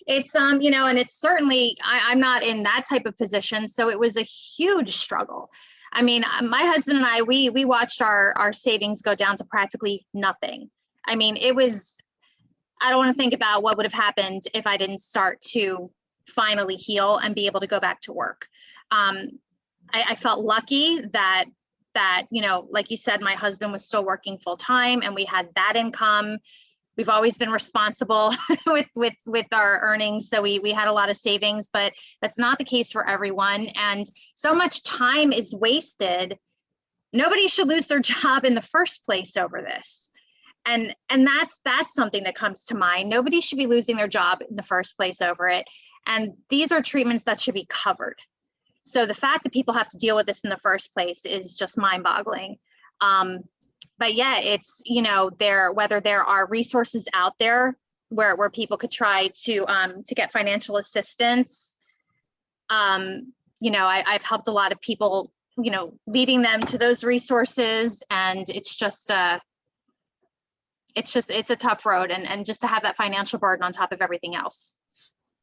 It's, and it's certainly, I'm not in that type of position. So it was a huge struggle. I mean, my husband and I, we watched our savings go down to practically nothing. I mean, I don't want to think about what would have happened if I didn't start to finally heal and be able to go back to work. I felt lucky that, like you said, my husband was still working full time and we had that income. We've always been responsible with our earnings. So we had a lot of savings, but that's not the case for everyone. And so much time is wasted. Nobody should lose their job in the first place over this. And that's something that comes to mind. Nobody should be losing their job in the first place over it. And these are treatments that should be covered. So the fact that people have to deal with this in the first place is just mind-boggling. But yeah, it's, whether there are resources out there where people could try to get financial assistance. I've helped a lot of people, leading them to those resources, and it's a tough road, and just to have that financial burden on top of everything else.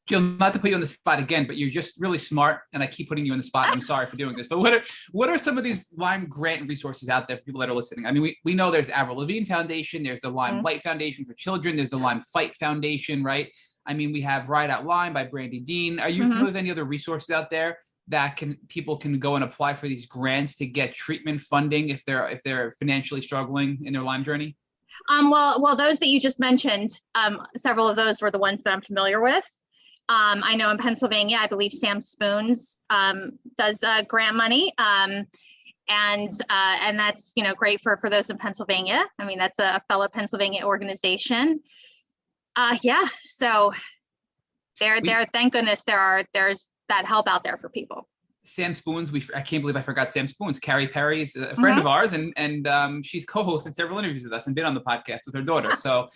Jill, not to put you on the spot again, but you're just really smart, and I keep putting you on the spot. I'm sorry for doing this, but what are some of these Lyme grant resources out there for people that are listening? I mean, we know there's Avril Lavigne Foundation, there's the Lyme Light Foundation for Children, there's the Lyme Fight Foundation, right? I mean, we have Ride Out Lyme by Brandy Dean. Are you familiar with any other resources out there that people can go and apply for these grants to get treatment funding if they're financially struggling in their Lyme journey? Well, those that you just mentioned, several of those were the ones that I'm familiar with. I know in Pennsylvania, I believe Sam Spoons does grant money, and that's great for those in Pennsylvania. I mean, that's a fellow Pennsylvania organization. So there. Thank goodness there's that help out there for people. Sam Spoons, I can't believe I forgot Sam Spoons. Carrie Perry is a friend of ours, and she's co-hosted several interviews with us and been on the podcast with her daughter. So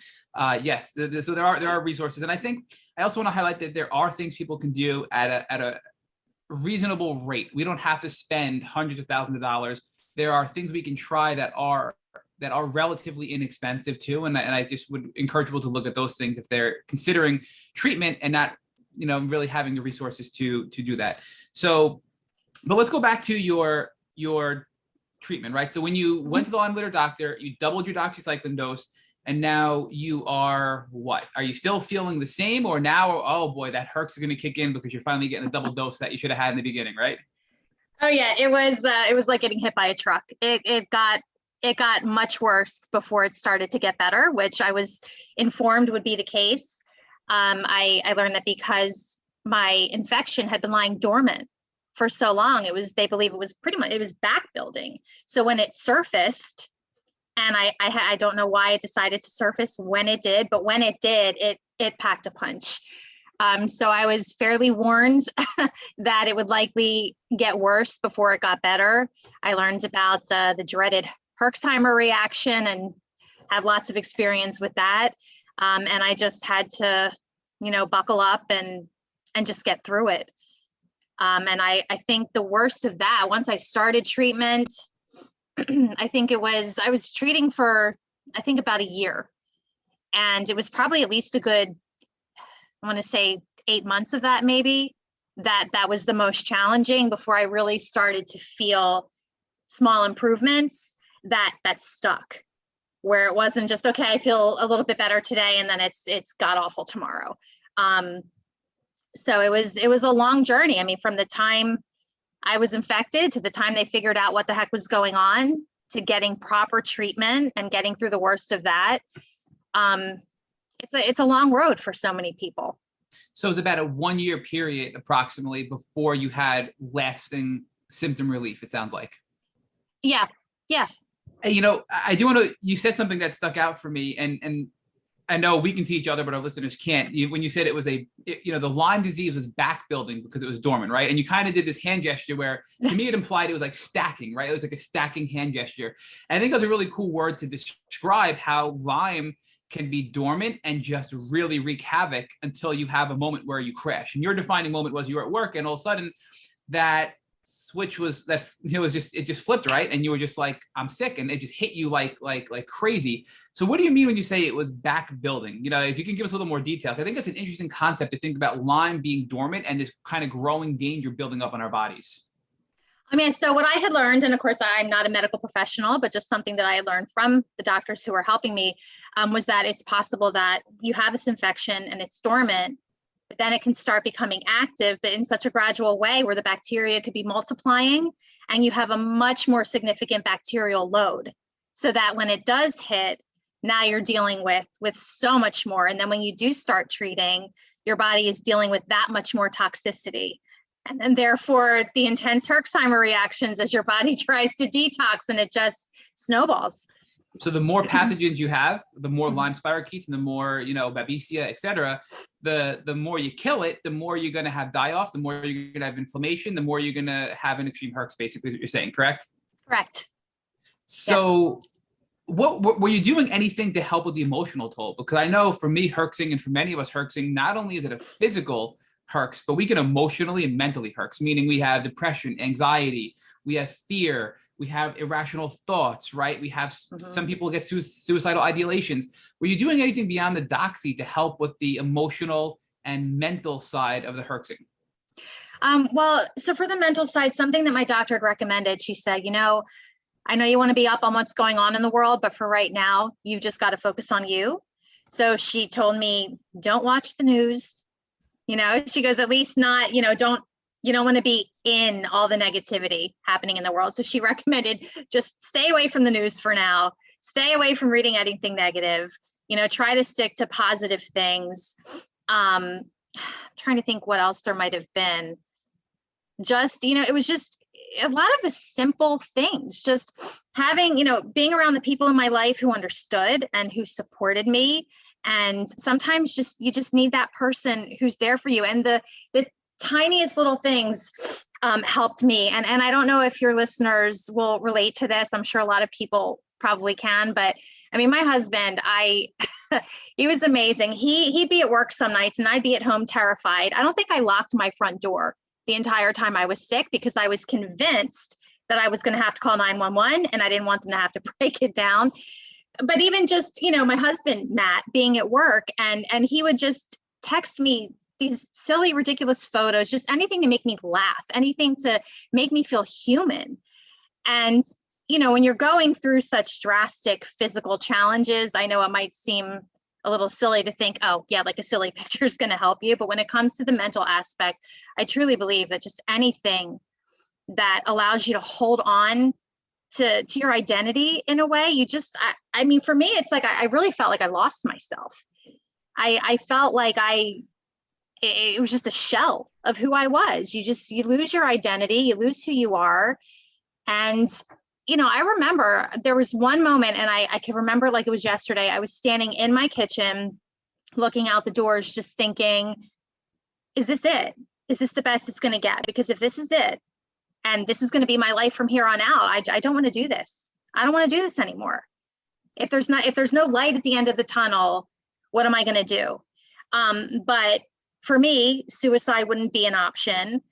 yes, so there are resources, and I think I also want to highlight that there are things people can do at a reasonable rate. We don't have to spend hundreds of thousands of dollars. There are things we can try that are relatively inexpensive too, and I just would encourage people to look at those things if they're considering treatment and not really having the resources to do that. So. But let's go back to your treatment, right? So when you went to the Lyme litter doctor, you doubled your doxycycline dose, and now you are what? Are you still feeling the same, or now, oh boy, that Herx is going to kick in because you're finally getting a double dose that you should have had in the beginning, right? Oh yeah, it was like getting hit by a truck. It got much worse before it started to get better, which I was informed would be the case. I learned that because my infection had been lying dormant for so long, they believe it was back building. So when it surfaced, and I don't know why it decided to surface when it did, but when it did, it packed a punch. So I was fairly warned that it would likely get worse before it got better. I learned about the dreaded Herxheimer reaction and had lots of experience with that. And I just had to, buckle up and just get through it. And I think the worst of that, once I started treatment, I was treating for, about a year. And it was probably at least a good, I want to say 8 months of that, maybe, that was the most challenging before I really started to feel small improvements that stuck, where it wasn't just, okay, I feel a little bit better today, and then it's god awful tomorrow. So it was a long journey. I mean, from the time I was infected to the time they figured out what the heck was going on to getting proper treatment and getting through the worst of that. It's a long road for so many people. So it's about a 1 year period approximately before you had lasting symptom relief, it sounds like. Yeah. And, I do want to, you said something that stuck out for me, and I know we can see each other, but our listeners can't. When you said it was the Lyme disease was back building because it was dormant, right? And you kind of did this hand gesture where, to me, it implied it was like stacking, right? It was like a stacking hand gesture. And I think it was a really cool word to describe how Lyme can be dormant and just really wreak havoc until you have a moment where you crash. And your defining moment was you were at work, and all of a sudden that switch was that it just flipped, right? And you were just like, I'm sick, and it just hit you like crazy. So what do you mean when you say it was back building? If you can give us a little more detail. I think it's an interesting concept to think about Lyme being dormant and this kind of growing danger building up on our bodies. I mean, so what I had learned, and of course, I'm not a medical professional, but just something that I had learned from the doctors who were helping me, was that it's possible that you have this infection and it's dormant, but then it can start becoming active, but in such a gradual way where the bacteria could be multiplying and you have a much more significant bacterial load. So that when it does hit, now you're dealing with so much more. And then when you do start treating, your body is dealing with that much more toxicity. And then therefore the intense Herxheimer reactions as your body tries to detox, and it just snowballs. So the more pathogens you have, the more Lyme spirochetes and the more, Babesia, et cetera, the more you kill it, the more you're going to have die-off, the more you're going to have inflammation, the more you're going to have an extreme Herx, basically what you're saying, correct? Correct. So yes. What were you doing anything to help with the emotional toll? Because I know for me, Herxing, and for many of us Herxing, not only is it a physical Herx, but we can emotionally and mentally Herx, meaning we have depression, anxiety, we have fear, we have irrational thoughts, right? We have some people get suicidal ideations. Were you doing anything beyond the doxy to help with the emotional and mental side of the Herxing? Well, so for the mental side, something that my doctor had recommended, she said, I know you want to be up on what's going on in the world, but for right now, you've just got to focus on you. So she told me, don't watch the news. She goes, at least not, you don't want to be in all the negativity happening in the world. So she recommended just stay away from the news for now, stay away from reading anything negative, try to stick to positive things. Trying to think what else there might've been. Just, it was just a lot of the simple things, just having, being around the people in my life who understood and who supported me. And sometimes you just need that person who's there for you. And the tiniest little things helped me. And I don't know if your listeners will relate to this. I'm sure a lot of people probably can, but I mean, my husband, he was amazing. He'd be at work some nights and I'd be at home terrified. I don't think I locked my front door the entire time I was sick because I was convinced that I was going to have to call 911 and I didn't want them to have to break it down. But even just, my husband, Matt, being at work and he would just text me these silly, ridiculous photos, just anything to make me laugh, anything to make me feel human. And, when you're going through such drastic physical challenges, I know it might seem a little silly to think, oh yeah, like a silly picture is going to help you. But when it comes to the mental aspect, I truly believe that just anything that allows you to hold on to your identity in a way, I mean, for me, it's like, I really felt like I lost myself. I felt like it was just a shell of who I was. You lose your identity, you lose who you are. And, I remember there was one moment, and I can remember like it was yesterday. I was standing in my kitchen, looking out the doors, just thinking, is this it? Is this the best it's going to get? Because if this is it, and this is going to be my life from here on out, I don't want to do this. I don't want to do this anymore. If there's no light at the end of the tunnel, what am I going to do? But for me, suicide wouldn't be an option.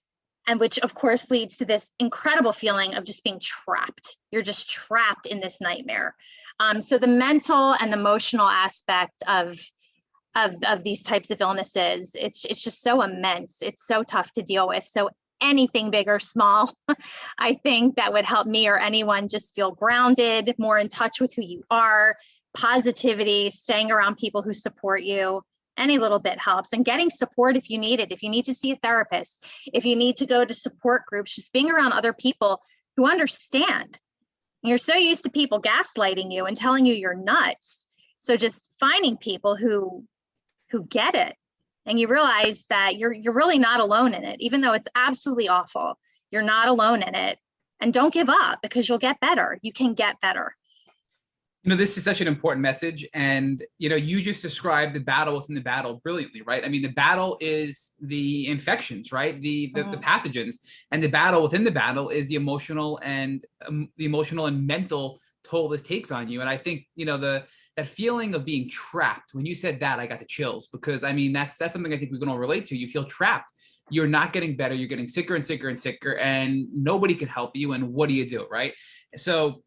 And which of course leads to this incredible feeling of just being trapped. You're just trapped in this nightmare. So the mental and emotional aspect of these types of illnesses, it's just so immense. It's so tough to deal with. So anything big or small, I think that would help me or anyone just feel grounded, more in touch with who you are, positivity, staying around people who support you. Any little bit helps, and getting support if you need it. If you need to see a therapist, if you need to go to support groups, just being around other people who understand. You're so used to people gaslighting you and telling you you're nuts. So just finding people who get it, and you realize that you're really not alone in it, even though it's absolutely awful. You're not alone in it, and don't give up because you'll get better. You can get better. This is such an important message. And, you just described the battle within the battle brilliantly, right? I mean, the battle is the infections, right? The pathogens, and the battle within the battle is the emotional and mental toll this takes on you. And I think, that feeling of being trapped, when you said that, I got the chills, because I mean, that's something I think we can all relate to. You feel trapped. you're not getting better. You're getting sicker and sicker and sicker, and nobody can help you. And what do you do, right? So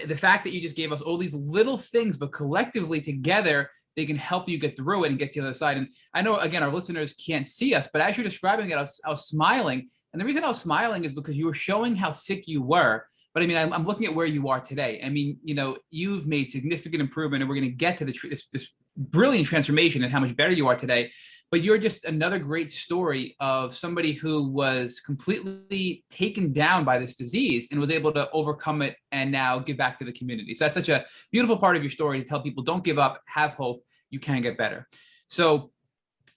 the fact that you just gave us all these little things, but collectively together, they can help you get through it and get to the other side. And I know, again, our listeners can't see us, but as you're describing it, I was smiling. And the reason I was smiling is because you were showing how sick you were. But I mean, I'm looking at where you are today. I mean, you know, you've made significant improvement, and we're going to get to this brilliant transformation and how much better you are today. But you're just another great story of somebody who was completely taken down by this disease and was able to overcome it and now give back to the community. So that's such a beautiful part of your story, to tell people, don't give up, have hope, you can get better. So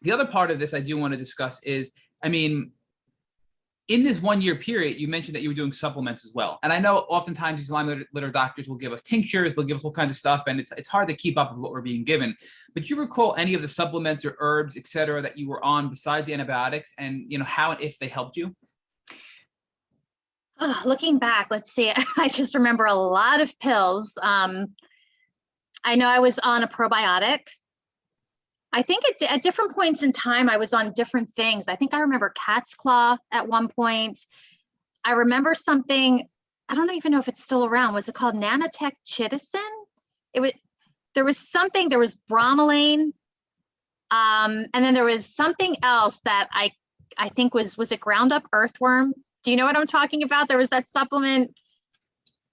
the other part of this I do want to discuss is, I mean, in this 1 year period, you mentioned that you were doing supplements as well. And I know oftentimes these Lyme litter doctors will give us tinctures, they'll give us all kinds of stuff, and it's hard to keep up with what we're being given. But do you recall any of the supplements or herbs, et cetera, that you were on besides the antibiotics, and you know, how and if they helped you? Oh, looking back, let's see. I just remember a lot of pills. I know I was on a probiotic. I think at different points in time, I was on different things. I think I remember cat's claw at one point. I remember something, I don't even know if it's still around. Was it called nanotech chitosan? There was bromelain. And then there was something else that I think was it ground up earthworm? Do you know what I'm talking about? There was that supplement.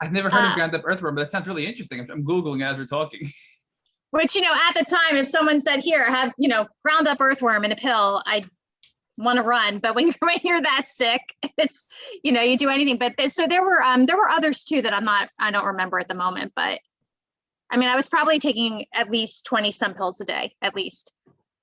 I've never heard of ground up earthworm, but that sounds really interesting. I'm Googling it as we're talking. Which, you know, at the time, if someone said, here, have, you know, ground up earthworm in a pill, I'd want to run. But when you're that sick, it's, you know, you do anything. But so there were others too that I don't remember at the moment. But I mean, I was probably taking at least 20 some pills a day, at least.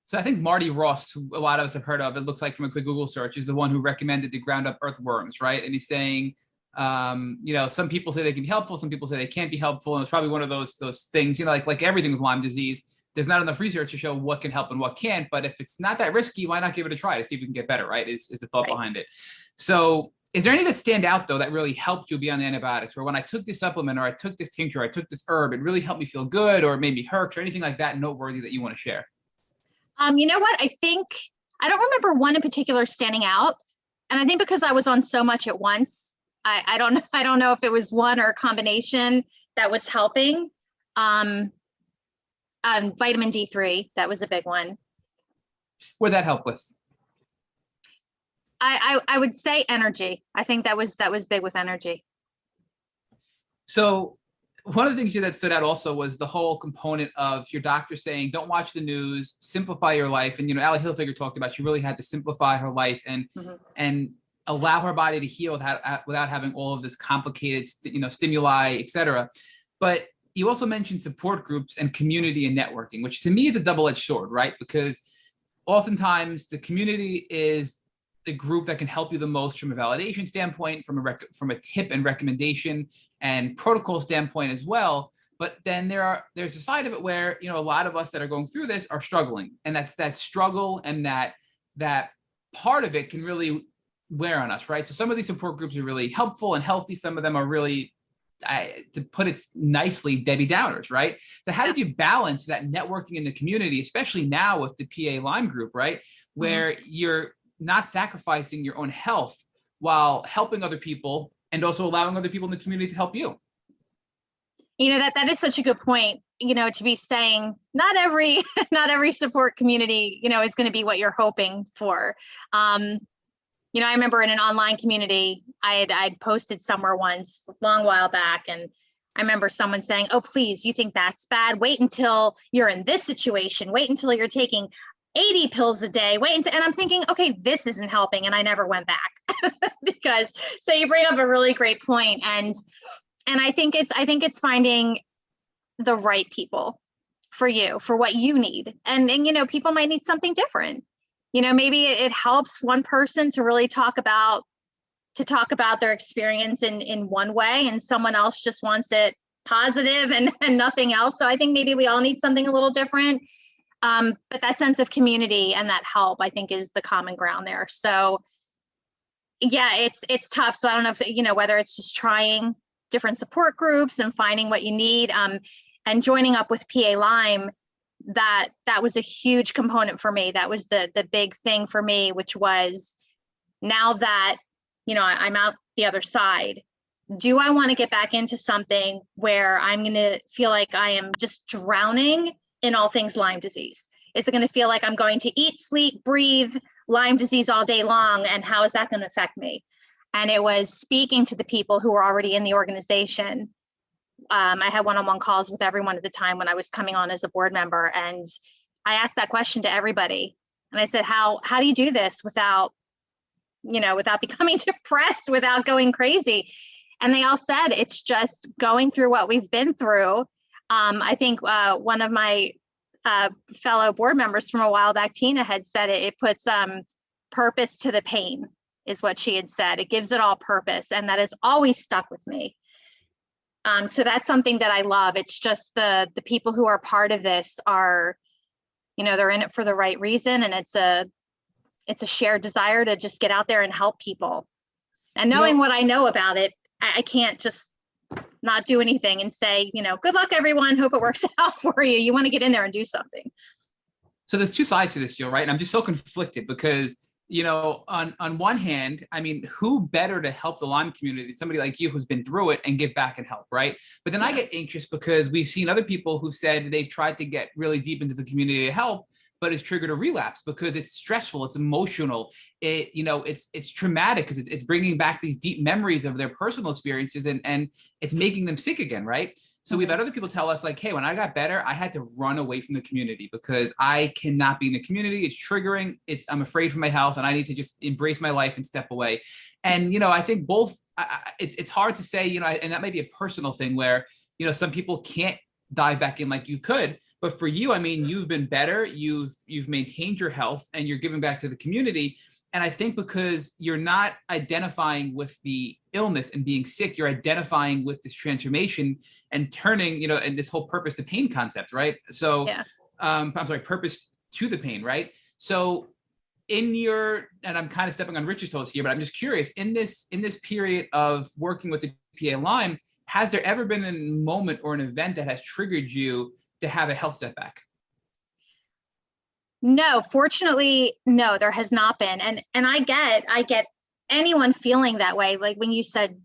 So I think Marty Ross, who a lot of us have heard of, it looks like from a quick Google search, is the one who recommended the ground up earthworms, right? And he's saying, you know, some people say they can be helpful, some people say they can't be helpful, and it's probably one of those things, you know, like everything with Lyme disease, there's not enough research to show what can help and what can't. But if it's not that risky, why not give it a try to see if we can get better, right? Is the thought behind it. So is there any that stand out though that really helped you beyond the antibiotics, or when I took this supplement, or I took this tincture, or I took this herb, it really helped me feel good, or maybe hurt, or anything like that noteworthy that you want to share? You know what? I don't remember one in particular standing out. And I think because I was on so much at once, I don't know if it was one or a combination that was helping. Vitamin D3, that was a big one. What did that help with? I would say energy. I think that was big with energy. So one of the things that stood out also was the whole component of your doctor saying, don't watch the news, simplify your life. And, you know, Allie Hilfiger talked about, she really had to simplify her life and, and allow her body to heal without having all of this complicated, you know, stimuli, et cetera. But you also mentioned support groups and community and networking, which to me is a double-edged sword, right? Because oftentimes the community is the group that can help you the most from a validation standpoint, from a tip and recommendation and protocol standpoint as well. But then there's a side of it where, you know, a lot of us that are going through this are struggling, and that's that struggle and that part of it can really wear on us, right? So some of these support groups are really helpful and healthy. Some of them are really, to put it nicely, Debbie Downers, right? So how did you balance that networking in the community, especially now with the PA Lyme group, right? Where you're not sacrificing your own health while helping other people, and also allowing other people in the community to help you? You know, that is such a good point, you know, to be saying not every support community, you know, is going to be what you're hoping for. You know, I remember in an online community, I'd posted somewhere once a long while back, and I remember someone saying, oh, please, you think that's bad? Wait until you're in this situation. Wait until you're taking 80 pills a day. And I'm thinking, okay, this isn't helping. And I never went back because, so you bring up a really great point. And I think it's finding the right people for you, for what you need. And you know, people might need something different. You know, maybe it helps one person to really talk about their experience in one way, and someone else just wants it positive and nothing else. So I think maybe we all need something a little different. But that sense of community and that help, I think, is the common ground there. So yeah, it's tough. So I don't know if, you know, whether it's just trying different support groups and finding what you need, and joining up with PA Lyme that was a huge component for me. That was the big thing for me, which was, now that, I'm out the other side, do I want to get back into something where I'm going to feel like I am just drowning in all things Lyme disease? Is it going to feel like I'm going to eat, sleep, breathe Lyme disease all day long? And how is that going to affect me? And it was speaking to the people who were already in the organization. I had one-on-one calls with everyone at the time when I was coming on as a board member. And I asked that question to everybody. And I said, how do you do this without becoming depressed, without going crazy? And they all said, it's just going through what we've been through. I think one of my fellow board members from a while back, Tina, had said it puts purpose to the pain, is what she had said. It gives it all purpose. And that has always stuck with me. So that's something that I love. It's just the people who are part of this are, they're in it for the right reason. And it's a shared desire to just get out there and help people. And knowing what I know about it, I can't just not do anything and say, good luck, everyone. Hope it works out for you. You want to get in there and do something. So there's two sides to this, Jill, right? And I'm just so conflicted because, on one hand, I mean, who better to help the Lyme community, somebody like you who's been through it, and give back and help, right? But then I get anxious because we've seen other people who said they've tried to get really deep into the community to help, but it's triggered a relapse because it's stressful, it's emotional, it's traumatic because it's bringing back these deep memories of their personal experiences, and it's making them sick again, right? So we've had other people tell us like, hey, when I got better, I had to run away from the community because I cannot be in the community. It's triggering. I'm afraid for my health, and I need to just embrace my life and step away. And, I think both, it's hard to say, and that might be a personal thing where, some people can't dive back in like you could. But for you, I mean, you've been better, you've maintained your health, and you're giving back to the community. And I think because you're not identifying with the illness and being sick, you're identifying with this transformation and turning, and this whole purpose to pain concept, right? So, purpose to the pain, right? So and I'm kind of stepping on Richard's toes here, but I'm just curious, in this period of working with the PA Lyme, has there ever been a moment or an event that has triggered you to have a health setback? No, fortunately, no, there has not been. And I get anyone feeling that way. Like when you said,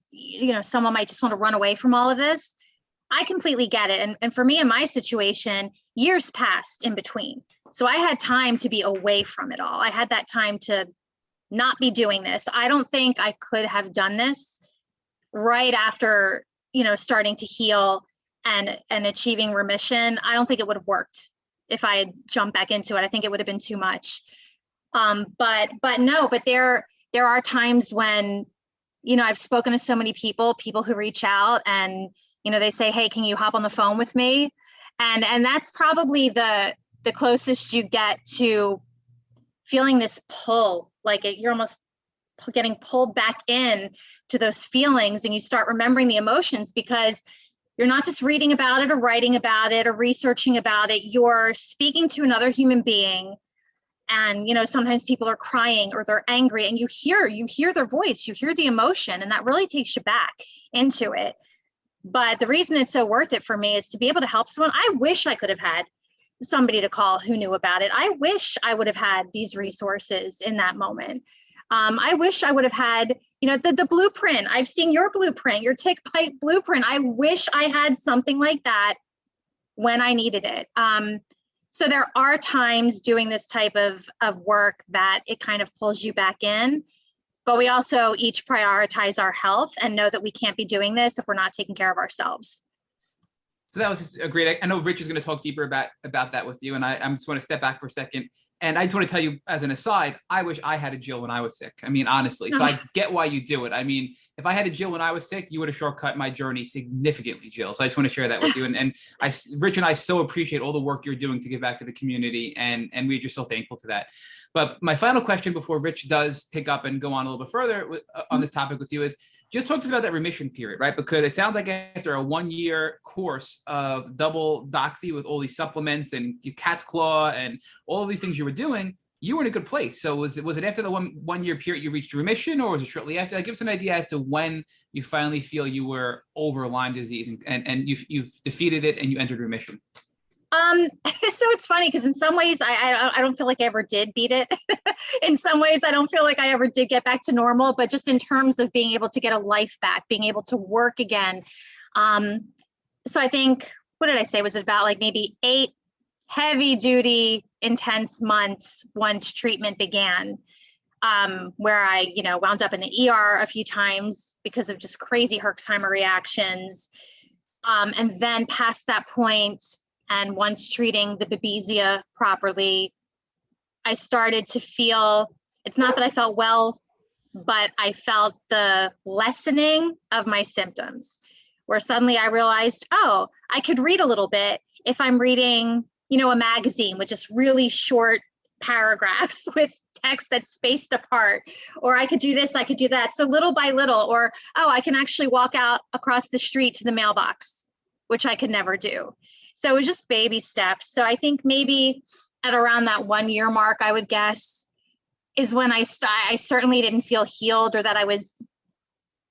someone might just want to run away from all of this. I completely get it. And for me, in my situation, years passed in between. So I had time to be away from it all. I had that time to not be doing this. I don't think I could have done this right after, starting to heal and achieving remission. I don't think it would have worked if I had jumped back into it. I think it would have been too much. But there are times when, I've spoken to so many people who reach out and, they say, hey, can you hop on the phone with me? And that's probably the closest you get to feeling this pull, like you're almost getting pulled back in to those feelings, and you start remembering the emotions because you're not just reading about it or writing about it or researching about it. You're speaking to another human being. And, sometimes people are crying or they're angry, and you hear their voice, you hear the emotion, and that really takes you back into it. But the reason it's so worth it for me is to be able to help someone. I wish I could have had somebody to call who knew about it. I wish I would have had these resources in that moment. I wish I would have had, the blueprint. I've seen your blueprint, your tick bite blueprint. I wish I had something like that when I needed it. So there are times doing this type of work that it kind of pulls you back in, but we also each prioritize our health and know that we can't be doing this if we're not taking care of ourselves. So that was just a great, I know Rich is going to talk deeper about that with you. And I just want to step back for a second. And I just want to tell you as an aside, I wish I had a Jill when I was sick. I mean, honestly, so I get why you do it. I mean, if I had a Jill when I was sick, you would have shortcut my journey significantly, Jill. So I just want to share that with you. And Rich and I so appreciate all the work you're doing to give back to the community. And we're just so thankful to that. But my final question before Rich does pick up and go on a little bit further on this topic with you is, just talk to us about that remission period, right? Because it sounds like after a 1-year course of double doxy with all these supplements and cat's claw and all of these things you were doing, you were in a good place. So was it after the one year period you reached remission, or was it shortly after? Like, give us an idea as to when you finally feel you were over Lyme disease and you've defeated it and you entered remission. So it's funny because in some ways I don't feel like I ever did beat it. In some ways, I don't feel like I ever did get back to normal, but just in terms of being able to get a life back, being able to work again. So I think, what did I say? Was it about like maybe 8 heavy duty, intense months once treatment began, where I, wound up in the ER a few times because of just crazy Herxheimer reactions. And then past that point, and once treating the Babesia properly, I started to feel, it's not that I felt well, but I felt the lessening of my symptoms, where suddenly I realized, oh, I could read a little bit if I'm reading, a magazine with just really short paragraphs with text that's spaced apart, or I could do this, I could do that. So little by little, or, oh, I can actually walk out across the street to the mailbox, which I could never do. So it was just baby steps. So I think maybe at around that 1 year mark, I would guess, is when I certainly didn't feel healed or that I was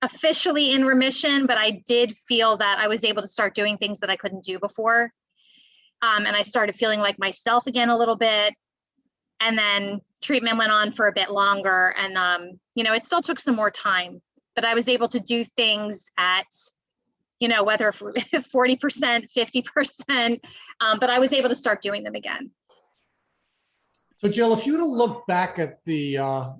officially in remission, but I did feel that I was able to start doing things that I couldn't do before. And I started feeling like myself again a little bit. And then treatment went on for a bit longer. And, it still took some more time, but I was able to do things at, whether 40%, 50%, but I was able to start doing them again. So Jill, if you were to look back at the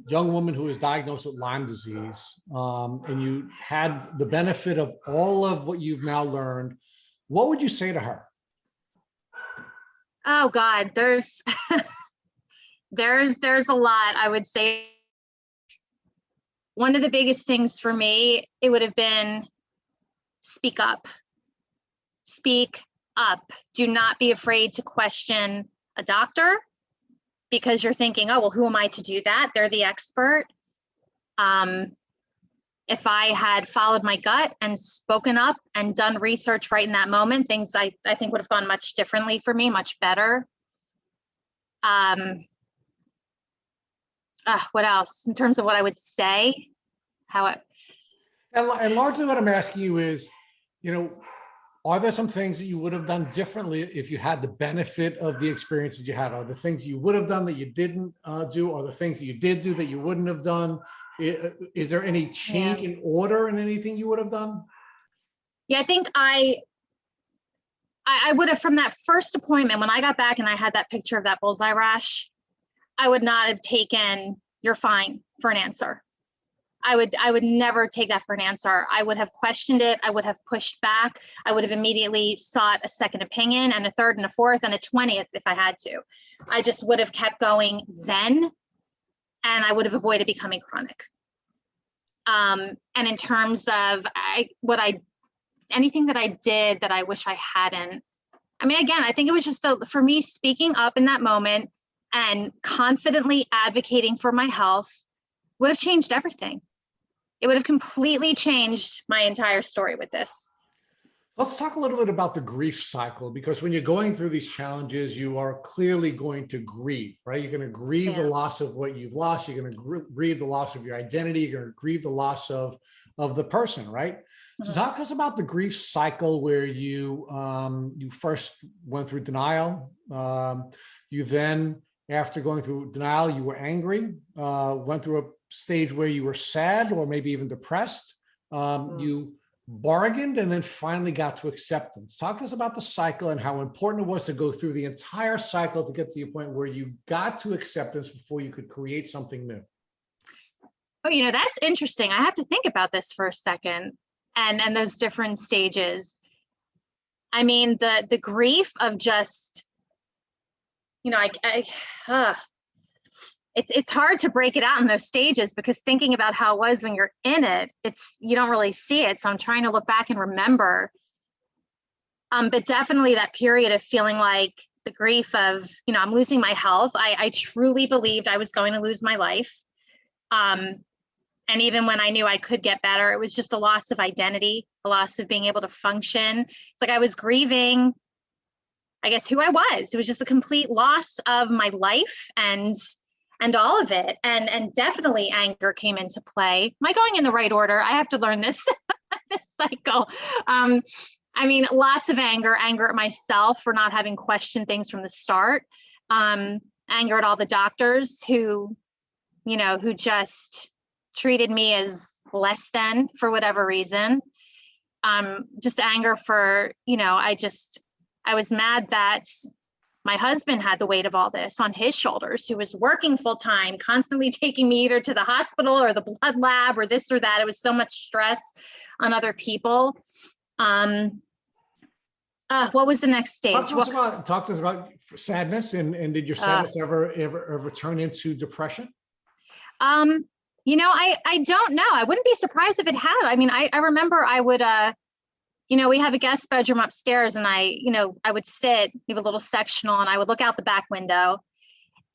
young woman who was diagnosed with Lyme disease, and you had the benefit of all of what you've now learned, what would you say to her? Oh God, there's a lot. I would say one of the biggest things for me, it would have been speak up. Speak up. Do not be afraid to question a doctor, because you're thinking, oh, well, who am I to do that? They're the expert. If I had followed my gut and spoken up and done research right in that moment, things I think would have gone much differently for me, much better. What else? In terms of what I would say, And largely what I'm asking you is, are there some things that you would have done differently if you had the benefit of the experience that you had? Are there things you would have done that you didn't do? Or the things that you did do that you wouldn't have done? Is there any change in order in anything you would have done? Yeah, I think I would have, from that first appointment, when I got back and I had that picture of that bullseye rash, I would not have taken "you're fine" for an answer. I would never take that for an answer. I would have questioned it. I would have pushed back. I would have immediately sought a second opinion and a third and a fourth and a 20th if I had to. I just would have kept going then, and I would have avoided becoming chronic. And in terms of anything that I did that I wish I hadn't, again, I think it was just for me, speaking up in that moment and confidently advocating for my health would have changed everything. It would have completely changed my entire story with this. Let's talk a little bit about the grief cycle, because when you're going through these challenges, you are clearly going to grieve, right? You're going to grieve the loss of what you've lost. You're going to grieve the loss of your identity. You're going to grieve the loss of the person, right? So talk to us about the grief cycle where you first went through denial. You then, after going through denial, you were angry, went through a stage where you were sad or maybe even depressed. You bargained and then finally got to acceptance. Talk to us about the cycle and how important it was to go through the entire cycle to get to the point where you got to acceptance before you could create something new. Oh, that's interesting. I have to think about this for a second, and those different stages. The grief of just, it's hard to break it out in those stages, because thinking about how it was when you're in it, you don't really see it. So I'm trying to look back and remember. But definitely that period of feeling like the grief of, I'm losing my health. I truly believed I was going to lose my life. And even when I knew I could get better, it was just a loss of identity, a loss of being able to function. It's like I was grieving, I guess, who I was. It was just a complete loss of my life and all of it. And definitely anger came into play. Am I going in the right order? I have to learn this, this cycle. I mean, lots of anger at myself for not having questioned things from the start. Anger at all the doctors who just treated me as less than for whatever reason. Just anger for, I was mad that my husband had the weight of all this on his shoulders, who was working full time, constantly taking me either to the hospital or the blood lab or this or that. It was so much stress on other people. What was the next stage? Talk to us about sadness, and did your sadness ever turn into depression? I don't know. I wouldn't be surprised if it had. I mean, I remember I would, we have a guest bedroom upstairs, and I would sit, we have a little sectional, and I would look out the back window,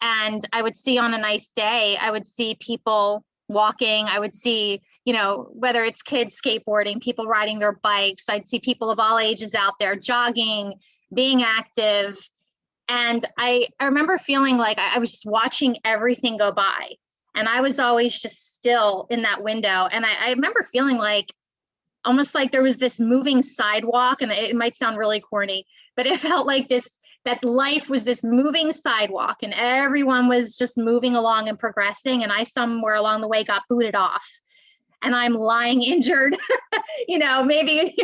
and I would see on a nice day, I would see people walking. I would see, whether it's kids skateboarding, people riding their bikes. I'd see people of all ages out there jogging, being active. And I remember feeling like I was just watching everything go by. And I was always just still in that window. And I remember feeling like, almost like there was this moving sidewalk, and it might sound really corny, but it felt like that life was this moving sidewalk, and everyone was just moving along and progressing. And I somewhere along the way got booted off, and I'm lying injured, maybe,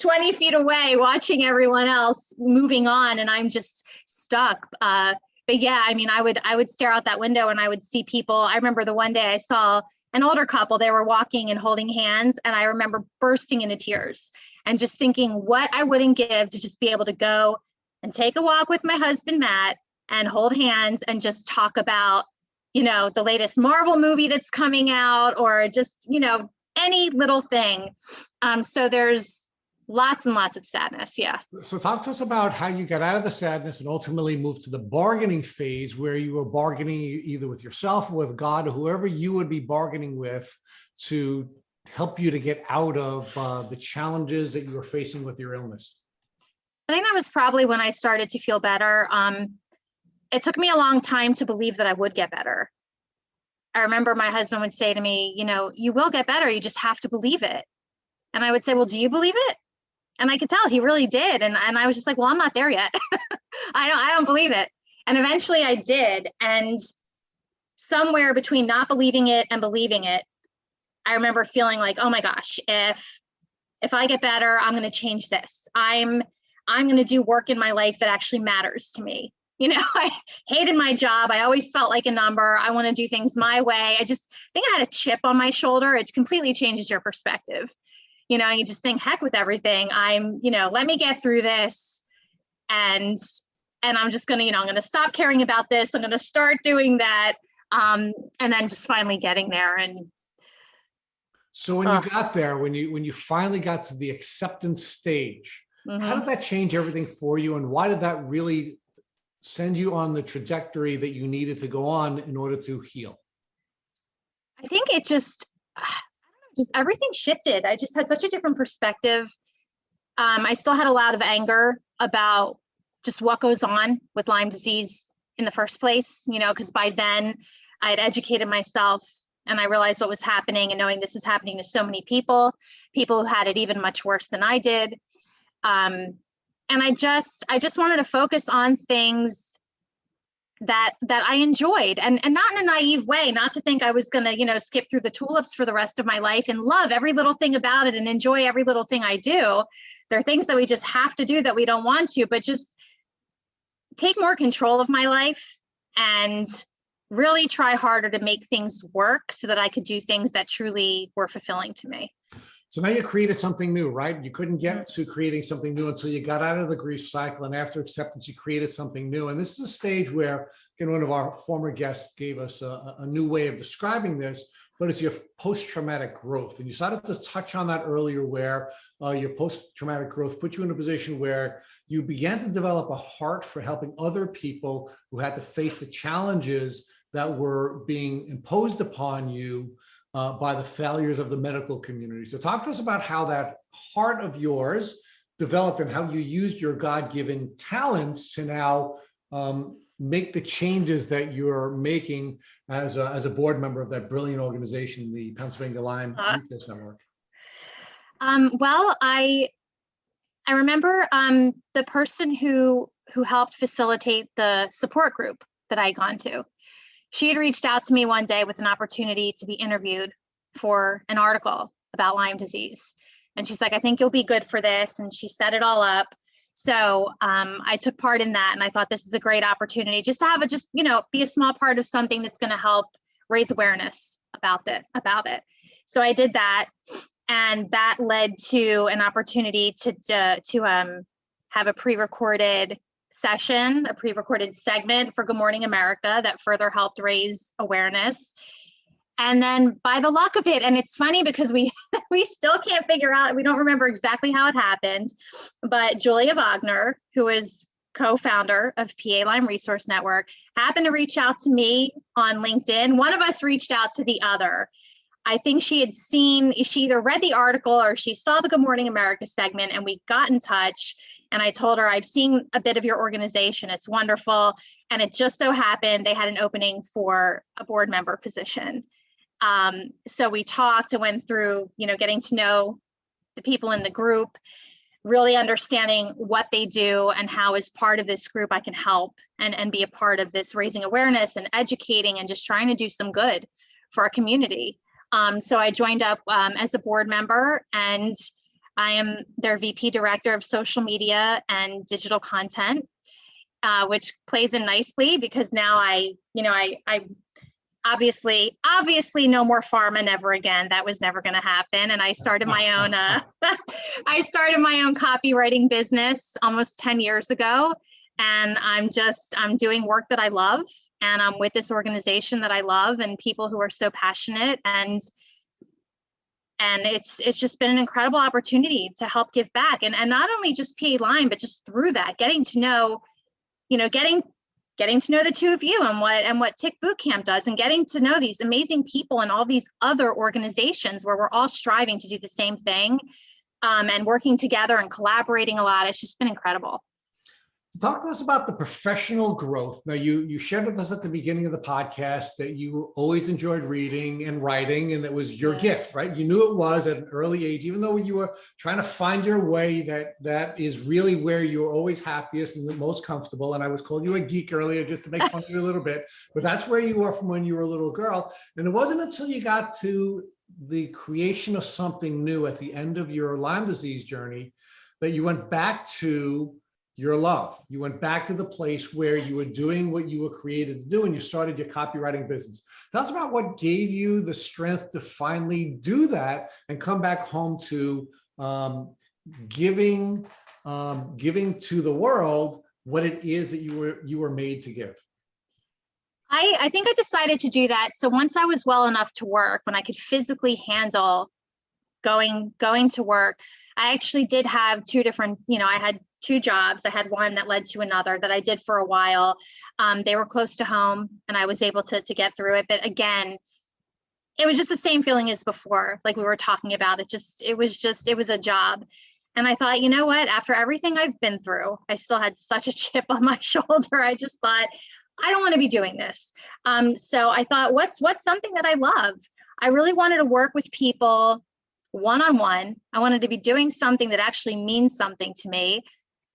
20 feet away, watching everyone else moving on. And I'm just stuck. But yeah, I mean, I would stare out that window, and I would see people. I remember the one day I saw an older couple, they were walking and holding hands. And I remember bursting into tears and just thinking what I wouldn't give to just be able to go and take a walk with my husband, Matt, and hold hands and just talk about, the latest Marvel movie that's coming out, or just, any little thing. So there's lots and lots of sadness. Yeah. So talk to us about how you got out of the sadness and ultimately moved to the bargaining phase, where you were bargaining either with yourself or with God or whoever you would be bargaining with to help you to get out of the challenges that you were facing with your illness. I think that was probably when I started to feel better. It took me a long time to believe that I would get better. I remember my husband would say to me, you will get better. You just have to believe it. And I would say, well, do you believe it? And I could tell he really did. And I was just like, well, I'm not there yet. I don't believe it. And eventually I did. And somewhere between not believing it and believing it, I remember feeling like, oh my gosh, if I get better, I'm going to change this. I'm going to do work in my life that actually matters to me. I hated my job. I always felt like a number. I want to do things my way. I just think I had a chip on my shoulder. It completely changes your perspective. You just think, heck with everything. Let me get through this. And I'm just going to, I'm going to stop caring about this. I'm going to start doing that. And then just finally getting there. And so when you got there, when you finally got to the acceptance stage, how did that change everything for you? And why did that really send you on the trajectory that you needed to go on in order to heal? I think it just everything shifted. I just had such a different perspective. I still had a lot of anger about just what goes on with Lyme disease in the first place, because by then I had educated myself and I realized what was happening, and knowing this was happening to so many people who had it even much worse than I did. And I just wanted to focus on things that I enjoyed, and not in a naive way, not to think I was going to, skip through the tulips for the rest of my life and love every little thing about it and enjoy every little thing I do. There are things that we just have to do that we don't want to, but just take more control of my life and really try harder to make things work so that I could do things that truly were fulfilling to me. So now you created something new, right? You couldn't get to creating something new until you got out of the grief cycle. And after acceptance, you created something new. And this is a stage where, again, one of our former guests gave us a new way of describing this, but it's your post-traumatic growth. And you started to touch on that earlier, where your post-traumatic growth put you in a position where you began to develop a heart for helping other people who had to face the challenges that were being imposed upon you by the failures of the medical community. So talk to us about how that heart of yours developed and how you used your God-given talents to now make the changes that you're making as a board member of that brilliant organization, the Pennsylvania Lyme Resource Network. Well, I remember the person who helped facilitate the support group that I had gone to. She had reached out to me one day with an opportunity to be interviewed for an article about Lyme disease. And she's like, I think you'll be good for this. And she set it all up. So I took part in that. And I thought this is a great opportunity just to have be a small part of something that's going to help raise awareness about it. So I did that. And that led to an opportunity to have a pre-recorded session, a pre-recorded segment for Good Morning America that further helped raise awareness. And then by the luck of it, and it's funny because we still can't figure out, we don't remember exactly how it happened, but Julia Wagner, who is co-founder of PA Lyme Resource Network, happened to reach out to me on LinkedIn. One of us reached out to the other. I think she either read the article or she saw the Good Morning America segment, and we got in touch. And I told her, I've seen a bit of your organization. It's wonderful. And it just so happened they had an opening for a board member position. So we talked and went through, getting to know the people in the group, really understanding what they do and how as part of this group I can help and be a part of this raising awareness and educating and just trying to do some good for our community. So I joined up as a board member, and I am their VP Director of Social Media and Digital Content, which plays in nicely because now I obviously no more Pharma, never again. That was never going to happen. And I started my own copywriting business almost 10 years ago. And I'm doing work that I love, and I'm with this organization that I love and people who are so passionate, and it's just been an incredible opportunity to help give back, and not only just PA Lyme, but just through that, getting to know the two of you and what Tick Boot Camp does, and getting to know these amazing people and all these other organizations where we're all striving to do the same thing, and working together and collaborating a lot. It's just been incredible. So talk to us about the professional growth. Now, you shared with us at the beginning of the podcast that you always enjoyed reading and writing, and that was your gift, right? You knew it was at an early age, even though you were trying to find your way, that is really where you're always happiest and the most comfortable. And I was calling you a geek earlier just to make fun of you a little bit, but that's where you were from when you were a little girl. And it wasn't until you got to the creation of something new at the end of your Lyme disease journey that you went back to your love. You went back to the place where you were doing what you were created to do, and you started your copywriting business. Tell us about what gave you the strength to finally do that and come back home to giving to the world what it is that you were made to give. I think I decided to do that. So once I was well enough to work, when I could physically handle going to work, I actually did have two different, I had two jobs. I had one that led to another that I did for a while. They were close to home, and I was able to get through it. But again, it was just the same feeling as before, like we were talking about. It was a job. And I thought, you know what, after everything I've been through, I still had such a chip on my shoulder. I just thought, I don't want to be doing this. So I thought, what's something that I love? I really wanted to work with people one-on-one. I wanted to be doing something that actually means something to me.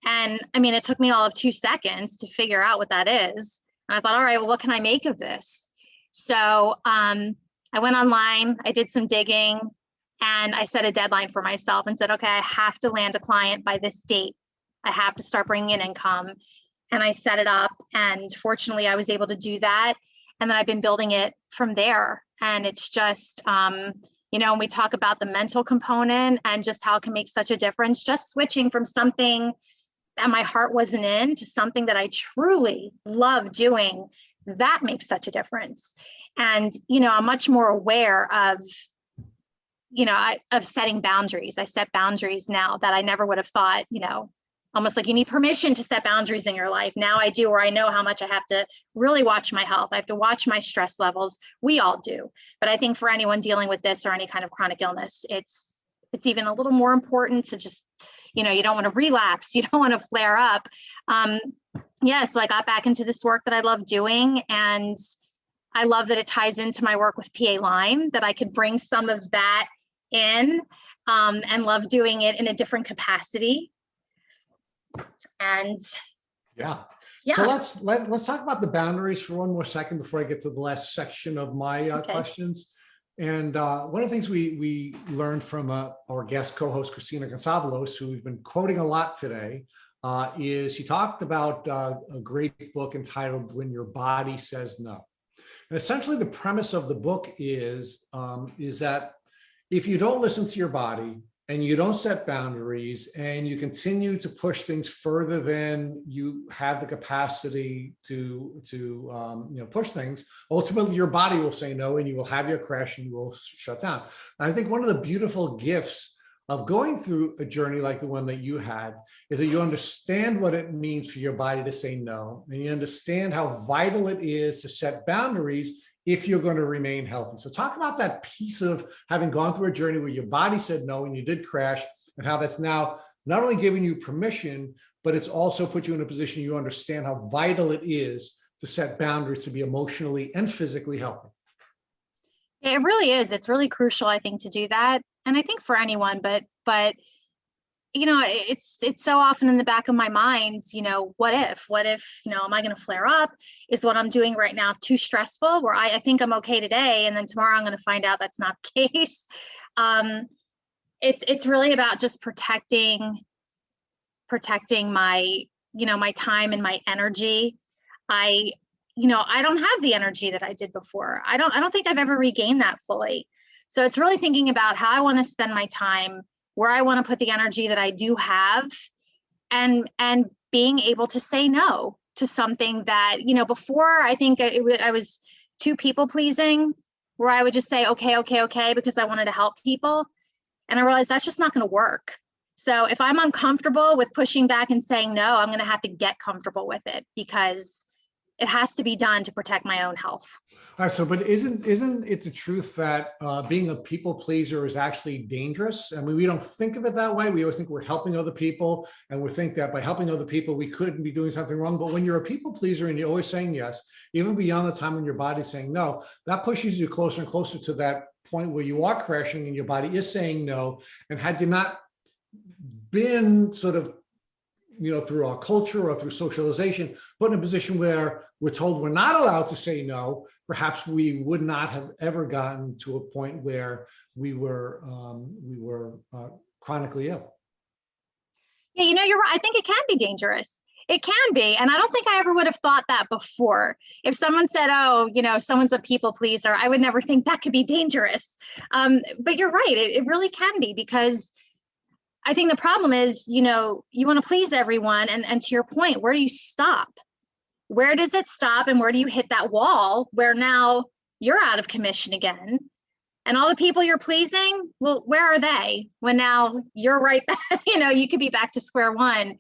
And I mean, it took me all of 2 seconds to figure out what that is. And I thought, all right, well, what can I make of this? So I went online, I did some digging, and I set a deadline for myself and said, okay, I have to land a client by this date. I have to start bringing in income. And I set it up. And fortunately, I was able to do that. And then I've been building it from there. And it's just, when we talk about the mental component and just how it can make such a difference, just switching from something that my heart wasn't in to something that I truly love doing, that makes such a difference. And, I'm much more aware of, of setting boundaries. I set boundaries now that I never would have thought, almost like you need permission to set boundaries in your life. Now I do, or I know how much I have to really watch my health. I have to watch my stress levels. We all do. But I think for anyone dealing with this or any kind of chronic illness, it's even a little more important to just, you don't want to relapse. You don't want to flare up. So I got back into this work that I love doing. And I love that it ties into my work with PA Lyme, that I could bring some of that in, and love doing it in a different capacity. And Yeah. yeah. So let's talk about the boundaries for one more second before I get to the last section of my questions. And one of the things we learned from our guest co-host, Christina Gonzalez, who we've been quoting a lot today, is she talked about a great book entitled When Your Body Says No. And essentially the premise of the book is that if you don't listen to your body and you don't set boundaries and you continue to push things further than you have the capacity to push things, ultimately your body will say no and you will have your crash and you will shut down. And I think one of the beautiful gifts of going through a journey like the one that you had is that you understand what it means for your body to say no, and you understand how vital it is to set boundaries if you're going to remain healthy. So talk about that piece of having gone through a journey where your body said no and you did crash, and how that's now not only giving you permission, but it's also put you in a position you understand how vital it is to set boundaries to be emotionally and physically healthy. It really is. It's really crucial, I think, to do that. And I think for anyone, but it's so often in the back of my mind, what if, am I going to flare up? Is what I'm doing right now too stressful, where I think I'm okay today, and then tomorrow I'm going to find out that's not the case. It's really about just protecting my, my time and my energy. I don't have the energy that I did before. I don't think I've ever regained that fully. So it's really thinking about how I want to spend my time, where I want to put the energy that I do have, and being able to say no to something that, before I think I was too people pleasing, where I would just say, okay, because I wanted to help people. And I realized that's just not going to work. So if I'm uncomfortable with pushing back and saying no, I'm going to have to get comfortable with it, because it has to be done to protect my own health. All right. So, but isn't it the truth that being a people pleaser is actually dangerous? I mean, we don't think of it that way. We always think we're helping other people, and we think that by helping other people, we couldn't be doing something wrong. But when you're a people pleaser and you're always saying yes, even beyond the time when your body's saying no, that pushes you closer and closer to that point where you are crashing and your body is saying no. And had you not been sort of, through our culture or through socialization, put in a position where we're told we're not allowed to say no, perhaps we would not have ever gotten to a point where we were chronically ill. Yeah, you're right. I think it can be dangerous. It can be. And I don't think I ever would have thought that before. If someone said, oh, someone's a people pleaser, I would never think that could be dangerous. But you're right. It really can be, because I think the problem is, you want to please everyone. And to your point, where do you stop? Where does it stop? And where do you hit that wall where now you're out of commission again? And all the people you're pleasing, well, where are they when now you're right back? You could be back to square one.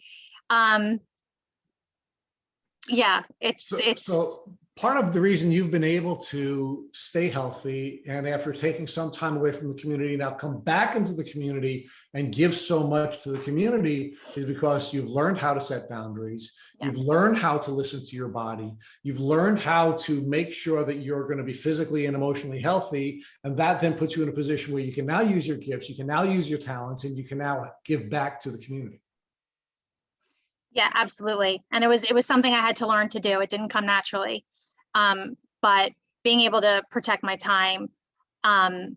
So part of the reason you've been able to stay healthy, and after taking some time away from the community, now come back into the community and give so much to the community, is because you've learned how to set boundaries. Yeah. You've learned how to listen to your body. You've learned how to make sure that you're going to be physically and emotionally healthy. And that then puts you in a position where you can now use your gifts, you can now use your talents, and you can now give back to the community. Yeah, absolutely. And it was something I had to learn to do. It didn't come naturally. But being able to protect my time and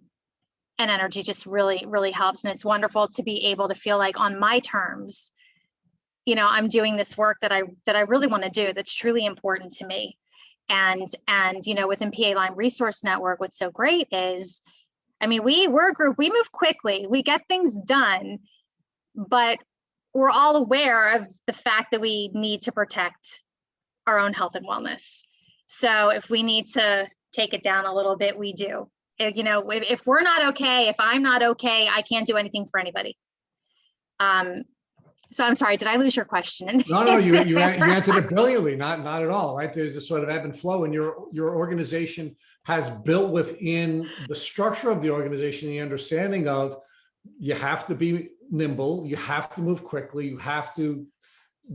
energy just really, really helps. And it's wonderful to be able to feel like on my terms, I'm doing this work that I really want to do, that's truly important to me. And within PA Lyme Resource Network, what's so great is, we're a group, we move quickly, we get things done, but we're all aware of the fact that we need to protect our own health and wellness. So if we need to take it down a little bit, we do. If we're not okay, if I'm not okay, I can't do anything for anybody. So I'm sorry, did I lose your question? No, you answered it brilliantly. Not at all, right? There's a sort of ebb and flow, and your organization has built within the structure of the organization the understanding of, you have to be nimble, you have to move quickly, you have to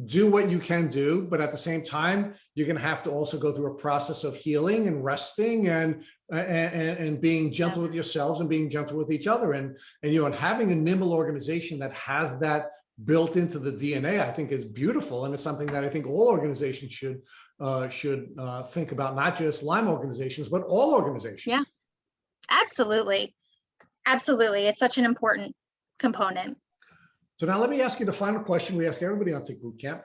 do what you can do, but at the same time, you're going to have to also go through a process of healing and resting and being gentle with yourselves and being gentle with each other. And having a nimble organization that has that built into the DNA, I think is beautiful. And it's something that I think all organizations should think about, not just Lyme organizations, but all organizations. Yeah, absolutely. Absolutely. It's such an important component. So now let me ask you the final question we ask everybody on Tick Boot Camp.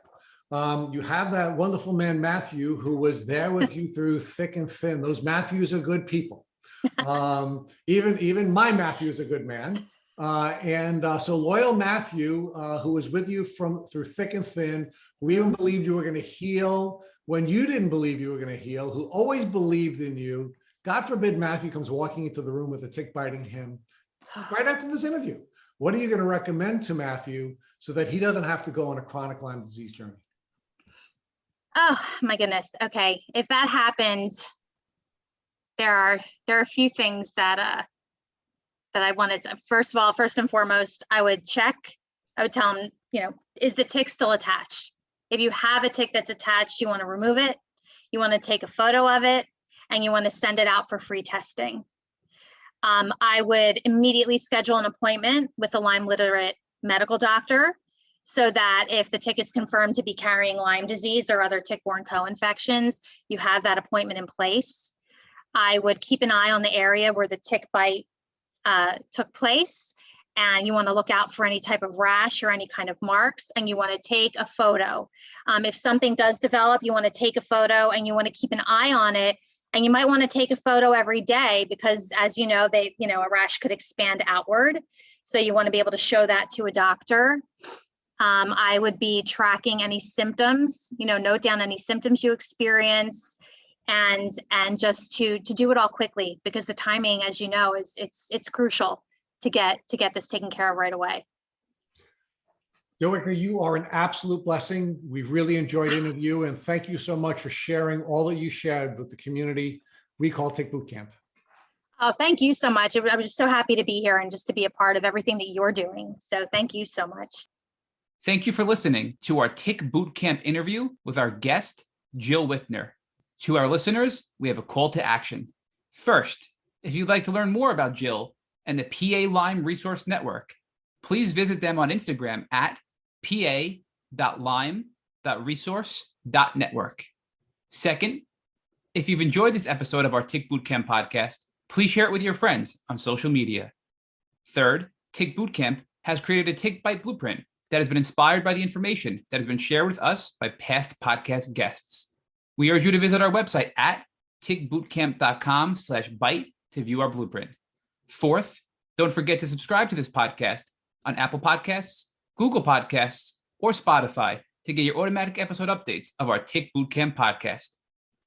You have that wonderful man, Matthew, who was there with you through thick and thin. Those Matthews are good people. Even my Matthew is a good man. So loyal Matthew, who was with you through thick and thin, who even believed you were going to heal when you didn't believe you were going to heal, who always believed in you. God forbid Matthew comes walking into the room with a tick biting him right after this interview. What are you going to recommend to Matthew so that he doesn't have to go on a chronic Lyme disease journey? Oh my goodness. Okay. If that happens, there are a few things that I wanted to, first and foremost, I would tell him, is the tick still attached? If you have a tick that's attached, you want to remove it. You want to take a photo of it and you want to send it out for free testing. I would immediately schedule an appointment with a Lyme literate medical doctor so that if the tick is confirmed to be carrying Lyme disease or other tick-borne co-infections, you have that appointment in place. I would keep an eye on the area where the tick bite took place, and you want to look out for any type of rash or any kind of marks, and you want to take a photo. If something does develop, you want to take a photo and you want to keep an eye on it. And you might want to take a photo every day because, as you know, a rash could expand outward. So you want to be able to show that to a doctor. I would be tracking any symptoms, note down any symptoms you experience, and just to do it all quickly, because the timing, as you know, it's crucial to get this taken care of right away. Jill Wichner, you are an absolute blessing. We've really enjoyed interviewing you, and thank you so much for sharing all that you shared with the community we call Tick Boot Camp. Oh, thank you so much. I'm just so happy to be here and just to be a part of everything that you're doing. So thank you so much. Thank you for listening to our Tick Boot Camp interview with our guest, Jill Wichner. To our listeners, we have a call to action. First, if you'd like to learn more about Jill and the PA Lyme Resource Network, please visit them on Instagram at pa.lyme.resource.network. Second, if you've enjoyed this episode of our Tick Bootcamp podcast, please share it with your friends on social media. Third, Tick Bootcamp has created a tick bite blueprint that has been inspired by the information that has been shared with us by past podcast guests. We urge you to visit our website at tickbootcamp.com/bite to view our blueprint. Fourth, don't forget to subscribe to this podcast on Apple Podcasts, Google Podcasts, or Spotify to get your automatic episode updates of our Tick Bootcamp podcast.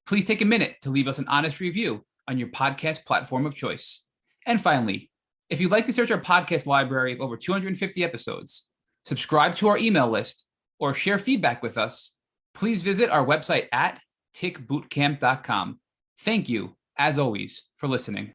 Please take a minute to leave us an honest review on your podcast platform of choice. And finally, if you'd like to search our podcast library of over 250 episodes, subscribe to our email list, or share feedback with us, please visit our website at tickbootcamp.com. Thank you, as always, for listening.